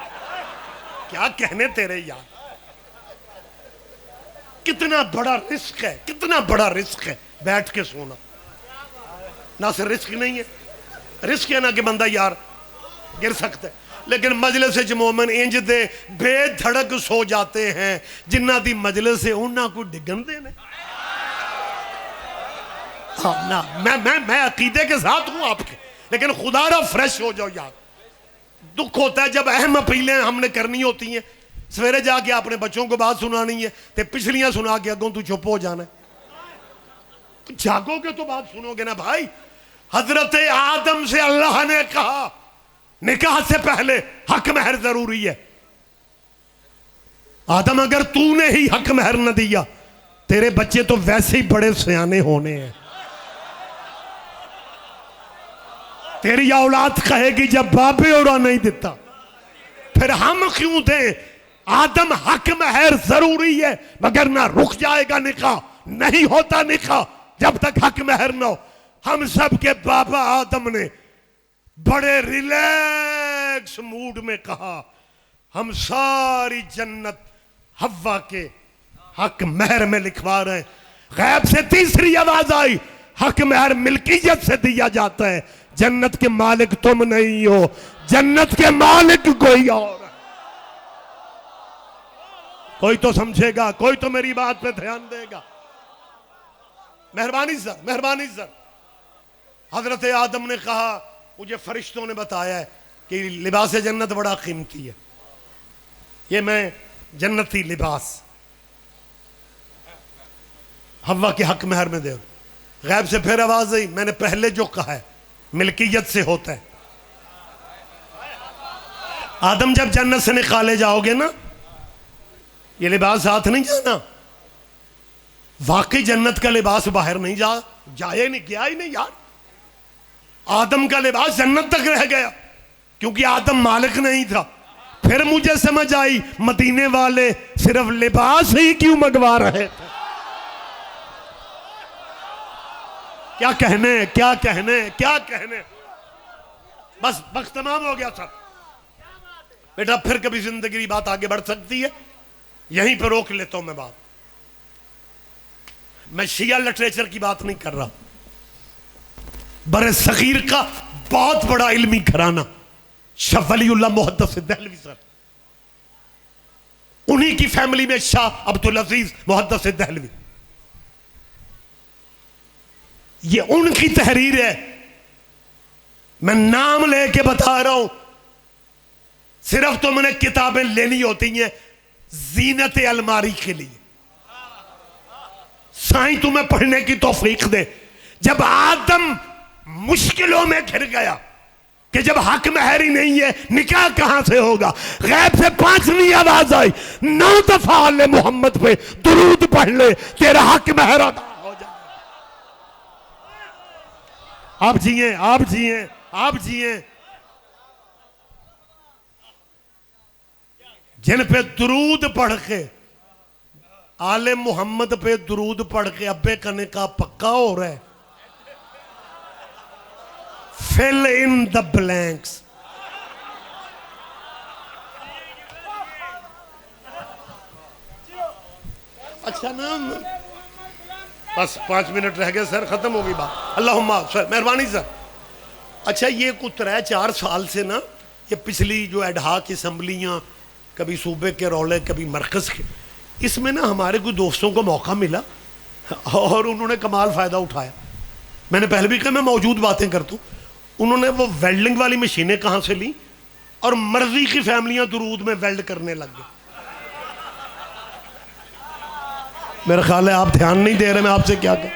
क्या कहने तेरे यार, कितना बड़ा रिस्क है, कितना बड़ा रिस्क है बैठ के सोना। ना सिर्फ रिस्क नहीं है, रिस्क है ना कि बंदा यार गिर सकता है, लेकिन मजलिस मोमन इंज दे बेधड़क सो जाते हैं जिन्ना दी मजलिस से उन्ना को डिगन देने। हाँ ना, मैं अकीदे के साथ हूं आपके, लेकिन खुदारा फ्रेश हो जाओ यार। दुख होता है जब अहम अपीलें हमने करनी होती हैं। सवेरे जाके अपने बच्चों को बात सुनानी है तो पिछलियां सुना के अगों तू चुप हो जाना है। जागोगे तो बात सुनोगे ना भाई। हजरत आदम से अल्लाह ने कहा निकाह से पहले हक महर जरूरी है। आदम अगर तूने ही हक महर न दिया तेरे बच्चे तो वैसे ही बड़े सयाने होने हैं। तेरी औलाद कहेगी जब बाबे और नहीं देता फिर हम क्यों दें। आदम हक महर जरूरी है, मगर ना रुक जाएगा निकाह, नहीं होता निकाह जब तक हक महर न हो। हम सब के बाबा आदम ने बड़े रिलैक्स मूड में कहा हम सारी जन्नत हव्वा के हक महर में लिखवा रहे हैं। गैब से तीसरी आवाज आई, हक महर मिल्कियत से दिया जाता है, जन्नत के मालिक तुम नहीं हो, जन्नत के मालिक कोई और है। कोई तो समझेगा, कोई तो मेरी बात पे ध्यान देगा। मेहरबानी सर, मेहरबानी सर। हजरत आदम ने कहा मुझे फरिश्तों ने बताया है कि लिबास जन्नत बड़ा कीमती है। ये मैं जन्नती लिबास हवा के हक महर में दे। गैब से फिर आवाज आई, मैंने पहले जो कहा है मिल्कियत से होता है। आदम जब जन्नत से निकाले जाओगे ना, ये लिबास साथ नहीं जाना। वाकई जन्नत का लिबास बाहर नहीं जाए नहीं, गया ही नहीं यार। आदम का लिबास जन्नत तक रह गया क्योंकि आदम मालिक नहीं था। फिर मुझे समझ आई मदीने वाले सिर्फ लिबास ही क्यों मंगवा रहे थे। क्या कहने, क्या कहने, क्या कहने। बस वक्त तमाम हो गया था बेटा। फिर कभी जिंदगी की बात आगे बढ़ सकती है, यहीं पर रोक लेता हूं मैं बात। मैं शिया लिटरेचर की बात नहीं कर रहा। बरे सगीर का बहुत बड़ा इल्मी घराना शाह वलीउल्लाह मुहद्दिस दहलवी सर, उन्हीं की फैमिली में शाह अब्दुल अजीज मुहद्दिस दहलवी, ये उनकी तहरीर है। मैं नाम लेके बता रहा हूं। सिर्फ तुमने किताबें लेनी होती हैं जीनत अलमारी के लिए। साईं तुम्हें पढ़ने की तौफीक दे। जब आदम मुश्किलों में घिर गया कि जब हक महर ही नहीं है, निकाह कहां से होगा, गैब से 5वीं आवाज आई, 9 दफा आले मोहम्मद पे दुरूद पढ़ ले, तेरा हक महर अदा हो जाए। आप जिए, आप जिए, आप जिए। जिन पे दुरूद पढ़ के, आले मोहम्मद पे दुरूद पढ़ के अब्बे कने का पक्का हो रहा है। Fill in the blanks. अच्छा ना, बस 5 मिनट रह गए सर, खत्म होगी बात। अल्लाहुम्मा सर, मेहरबानी सर। अच्छा, ये कुछ 3-4 साल से ना, ये पिछली जो एडहाक असम्बलियां, कभी सूबे के रौले, कभी मरकज के, इसमें ना हमारे कुछ दोस्तों को मौका मिला और उन्होंने कमाल फायदा उठाया। मैंने पहले भी कहा मैं मौजूद बातें करता हूं। उन्होंने वो वेल्डिंग वाली मशीनें कहां से ली और मर्जी की फैमिलियां दुरूद में वेल्ड करने लग गए। मेरा ख्याल है आप ध्यान नहीं दे रहे, मैं आपसे क्या कहूं।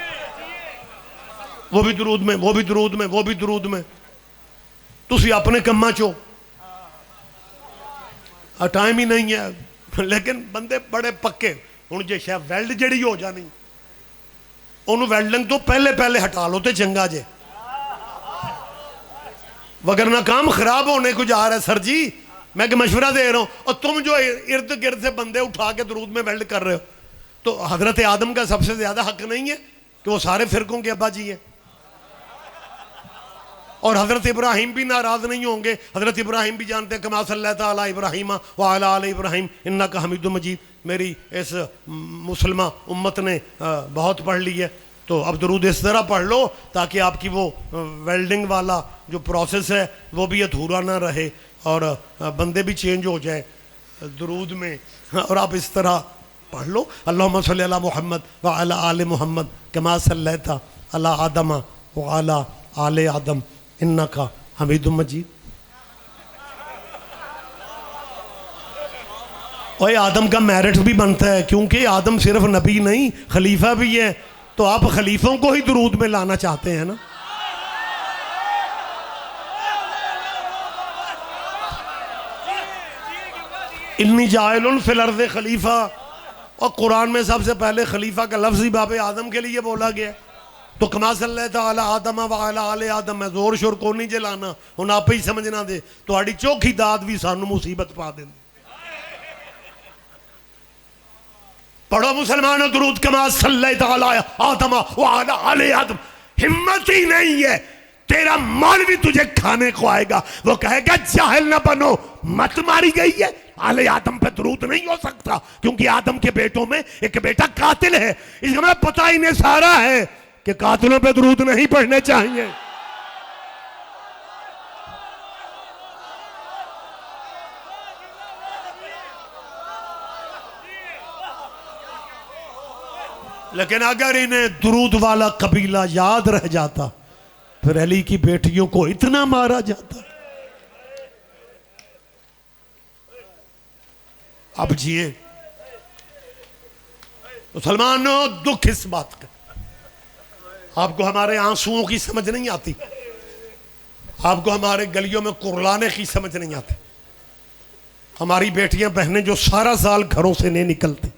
वो भी दुरूद में, वो भी दुरूद में, वो भी दुरूद में। तुसी अपने कम्मा चो टाइम ही नहीं है। लेकिन बंदे बड़े पक्के। हुण जे शायद वेल्ड जड़ी हो जानी, उन्होंने वेल्डिंग तो पहले पहले हटा लो तो चंगा जे, वगरना काम खराब होने को जा रहा है। सर जी मैं कि मशवरा दे रहा हूं, और तुम जो इर्द गिर्द से बंदे उठा के दुरूद में वेल्ड कर रहे हो, तो हजरत आदम का सबसे ज्यादा हक नहीं है कि वो सारे फिरकों के अब्बा जी हैं। और हजरत इब्राहिम भी नाराज नहीं होंगे। हजरत इब्राहिम भी जानते हैं कमा सल्लल्लाहु अला इब्राहिम व अला आले इब्राहिम इन्नका हमीदुम मजीद। मेरी इस मुसलमान उम्मत ने बहुत पढ़ ली है, तो अब दुरूद इस तरह पढ़ लो ताकि आपकी वो वेल्डिंग वाला जो प्रोसेस है वो भी अधूरा ना रहे और बंदे भी चेंज हो जाए दुरूद में। और आप इस तरह पढ़ लो, अल्लाहुम्मा सल्ली अला मुहम्मद व अला आले मुहम्मद कमा सल्लैता अला आदम व अला आले आदम इन्नका हमीदुम मजीद। और आदम का मेरिट भी बनता है क्योंकि आदम सिर्फ नबी नहीं खलीफा भी है, तो आप खलीफों को ही दुरूद में लाना चाहते हैं ना। इन्नी जाइलुन फिल अर्ज़ खलीफा, और कुरान में सबसे पहले खलीफा का लफ्ज़ ही बाबे आदम के लिए बोला गया। तो कमा सल्लल्लाहु अला आदम व अला आले आदम में जोर शोर को नहीं जलाना, हुण आप ही समझना दे तुहाड़ी चोखी दाद भी सानू मुसीबत पा देंदी। पढ़ो मुसलमानों दुरूद कमा सल्लल्लाहु अला आदम व अला आले आदम। हिम्मत ही नहीं है, तेरा मौलवी तुझे खाने को आएगा, वो कहेगा जाहिल ना बनो, मत मारी गई है। आले आदम पे दुरूद नहीं हो सकता क्योंकि आदम के बेटों में एक बेटा कातिल है। इसका मतलब पता इन्हें सारा है कि कातिलों पे दुरूद नहीं पढ़ने चाहिए। लेकिन अगर इन्हें दुरूद वाला कबीला याद रह जाता फिर अली की बेटियों को इतना मारा जाता। अब जिए मुसलमानों, दुख इस बात का, आपको हमारे आंसुओं की समझ नहीं आती, आपको हमारे गलियों में कुर्लाने की समझ नहीं आती। हमारी बेटियां बहनें जो सारा साल घरों से नहीं निकलती,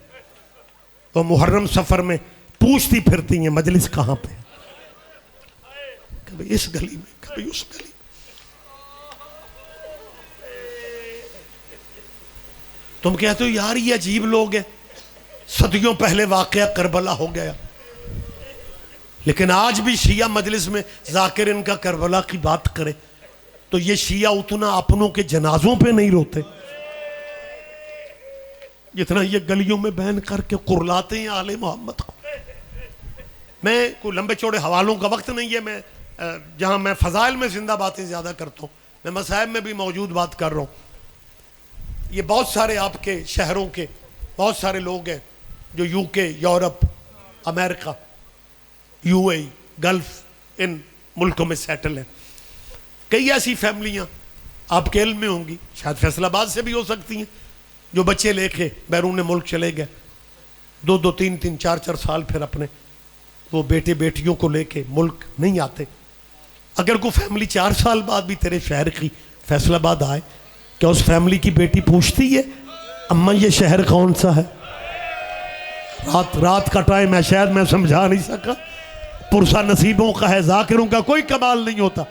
तो मुहर्रम सफर में पूछती फिरती हैं मजलिस कहां पे, कभी इस गली में, कभी उस गली में। तुम कहते हो यार ये अजीब लोग हैं, सदियों पहले वाकया करबला हो गया, लेकिन आज भी शिया मजलिस में जाकिर इनका करबला की बात करे तो ये शिया उतना अपनों के जनाजों पे नहीं रोते जितना ये गलियों में बहन करके कुरलाते हैं आले मोहम्मद को। मैं कोई लंबे चौड़े हवालों का वक्त नहीं है, मैं जहां मैं फजाइल में जिंदा बातें ज्यादा करता हूं, मैं मसाइब में भी मौजूद बात कर रहा हूं। ये बहुत सारे आपके शहरों के बहुत सारे लोग हैं जो UK, Europe, America, UAE, Gulf, इन मुल्कों में सेटल हैं। कई ऐसी फैमिलियां आपके इल्म में होंगी, शायद फैसलाबाद से भी हो सकती हैं, जो बच्चे लेके बैरून मुल्क चले गए, 2-2, 3-3, 4-4 साल फिर अपने वो बेटे बेटियों को लेके मुल्क नहीं आते। अगर कोई फैमिली 4 साल बाद भी तेरे शहर की फैसलाबाद आए, क्या उस फैमिली की बेटी पूछती है अम्मा ये शहर कौन सा है? रात का टाइम है, शायद मैं समझा नहीं सका, पुरसा नसीबों का है, जाकिरों का कोई कमाल नहीं होता,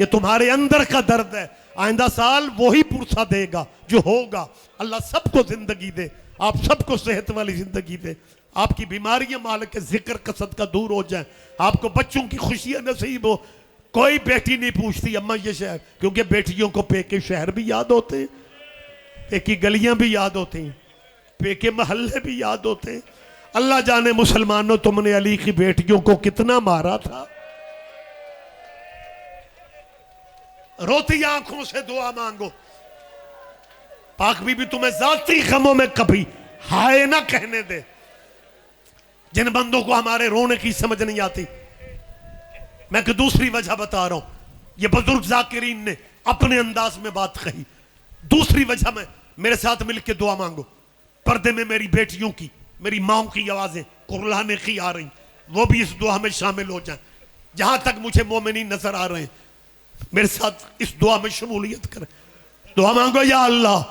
ये तुम्हारे अंदर का दर्द है। आइंदा साल वही पुरसा देगा जो होगा। अल्लाह सबको जिंदगी दे, आप सबको सेहत वाली जिंदगी दे, आपकी बीमारियां मालिक के जिक्र कसद का दूर हो जाए, आपको बच्चों की खुशियां नसीब हो। कोई बेटी नहीं पूछती अम्मा ये शहर, क्योंकि बेटियों को पेके शहर भी याद होते हैं, पेकी गलियां भी याद होती हैं, पेके महल्ले भी याद होते हैं। अल्लाह जाने मुसलमानों तुमने अली की बेटियों को कितना मारा था। रोती आंखों से दुआ मांगो, पाक बीबी तुम्हें जाती गमों में कभी हाय ना कहने दे। जिन बंदों को हमारे रोने की समझ नहीं आती, मैं एक दूसरी वजह बता रहा हूं, ये बुजुर्ग जाकिरीन ने अपने अंदाज में बात कही। दूसरी वजह में मेरे साथ मिलकर दुआ मांगो, पर्दे में मेरी बेटियों की, मेरी माओ की आवाजें कुरलाने की आ रही, वो भी इस दुआ में शामिल हो जाएं। जहां तक मुझे मोमिनीन नजर आ रहे हैं, मेरे साथ इस दुआ में शमूलियत करें। दुआ मांगो, या अल्लाह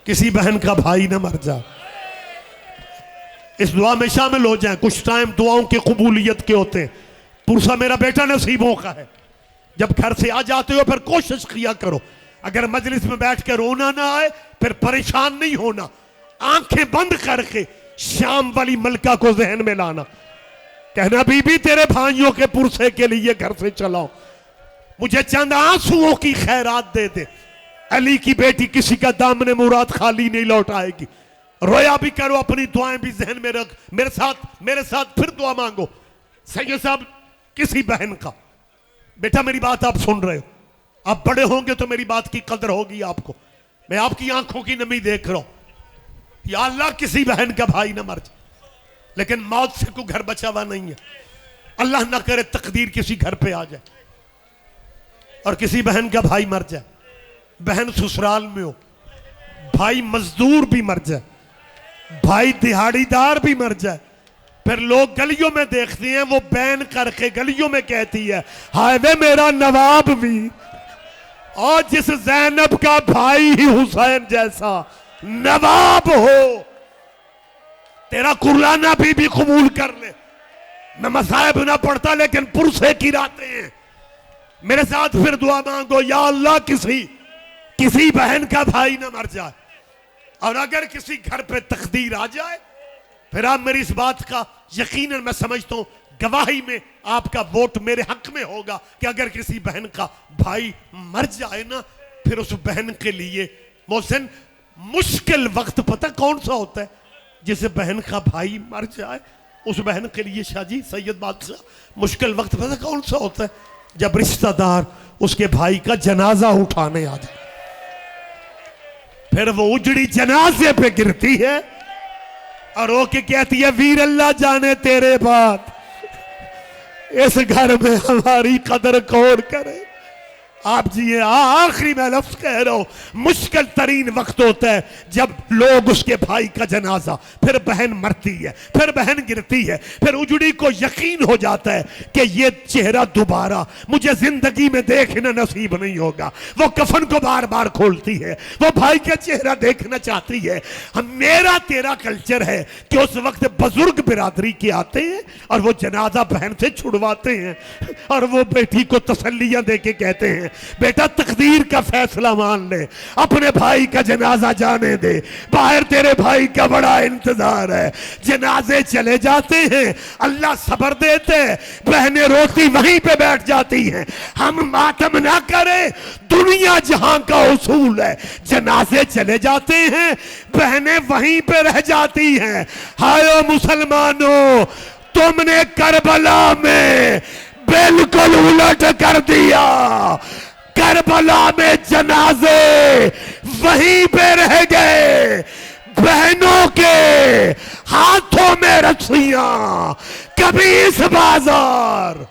किसी बहन का भाई ना मर जाए, इस दुआ में शामिल हो जाएं। कुछ टाइम दुआओं की कबूलियत के होते हैं। पुरसा मेरा बेटा नसीबों का है, जब घर से आ जाते हो फिर कोशिश किया करो, अगर मजलिस में बैठ कर रोना ना आए फिर परेशान नहीं होना, आंखें बंद करके शाम वाली मलका को जहन में लाना, कहना बीबी तेरे भाइयों के पुरसे के लिए घर से चलाओ, मुझे चंद आंसुओं की खैरात दे दे। अली की बेटी किसी का दामने मुराद खाली नहीं लौटाएगी। रोया भी करो, अपनी दुआएं भी जहन में रख। मेरे साथ फिर दुआ मांगो। सैयद साहब किसी बहन का बेटा, मेरी बात आप सुन रहे हो, आप बड़े होंगे तो मेरी बात की कदर होगी आपको। मैं आपकी आंखों की नमी देख रहा हूं। या अल्लाह किसी बहन का भाई ना मर जाए, लेकिन मौत से कोई घर बचा हुआ नहीं है। अल्लाह ना करे तकदीर किसी घर पे आ जाए और किसी बहन का भाई मर जाए, बहन ससुराल में हो, भाई मजदूर भी मर जाए, भाई दिहाड़ीदार भी मर जाए, फिर लोग गलियों में देखते हैं, वो बैन करके गलियों में कहती है हाय वे मेरा नवाब भी, और जिस जैनब का भाई ही हुसैन जैसा नवाब हो, तेरा कुर्लाना भी कबूल कर ले। मैं मसाइब ना पढ़ता लेकिन पुरसे की रातें हैं। मेरे साथ फिर दुआ मांगो, या अल्लाह किसी बहन का भाई ना मर जाए, और अगर किसी घर पे तकदीर आ जाए फिर आप मेरी इस बात का यकीनन मैं समझता हूं गवाही में आपका वोट मेरे हक में होगा कि अगर किसी बहन का भाई मर जाए ना, फिर उस बहन के लिए मोहसिन मुश्किल वक्त पता कौन सा होता है, जिसे बहन का भाई मर जाए उस बहन के लिए शाहजी सैयद बादशाह मुश्किल वक्त पता कौन सा होता है, जब रिश्तेदार उसके भाई का जनाजा उठाने आ जाए, फिर वो उजड़ी जनाजे पे गिरती है और वो के कहती है वीर अल्लाह जाने तेरे बाद इस घर में हमारी कदर कौन करे। आप जिए। आखिरी मैं लफ्ज कह रहा हूं, मुश्किल तरीन वक्त होता है जब लोग उसके भाई का जनाजा, फिर बहन मरती है, फिर बहन गिरती है, फिर उजड़ी को यकीन हो जाता है कि ये चेहरा दोबारा मुझे जिंदगी में देखना नसीब नहीं होगा। वो कफन को बार बार खोलती है, वो भाई का चेहरा देखना चाहती है। मेरा तेरा कल्चर है कि उस वक्त बुजुर्ग बिरादरी के आते हैं और वो जनाजा बहन से छुड़वाते हैं और वो बेटी को तसल्लियां दे के कहते हैं, बेटा तकदीर का फैसला मान ले, अपने भाई का जनाजा जाने दे, बाहर तेरे भाई का बड़ा इंतजार है। जनाजे चले जाते हैं, अल्लाह सब्र देते हैं, बहनें रोती वहीं पे बैठ जाती हैं। हम मातम ना करें, दुनिया जहां का उसूल है, जनाजे चले जाते हैं, बहनें वहीं पे रह जाती हैं। हाय मुसलमानों, तुमने करबला में बिल्कुल उलट कर दिया। करबला में जनाजे वहीं पे रह गए, बहनों के हाथों में रस्सियां। कभी इस बाजार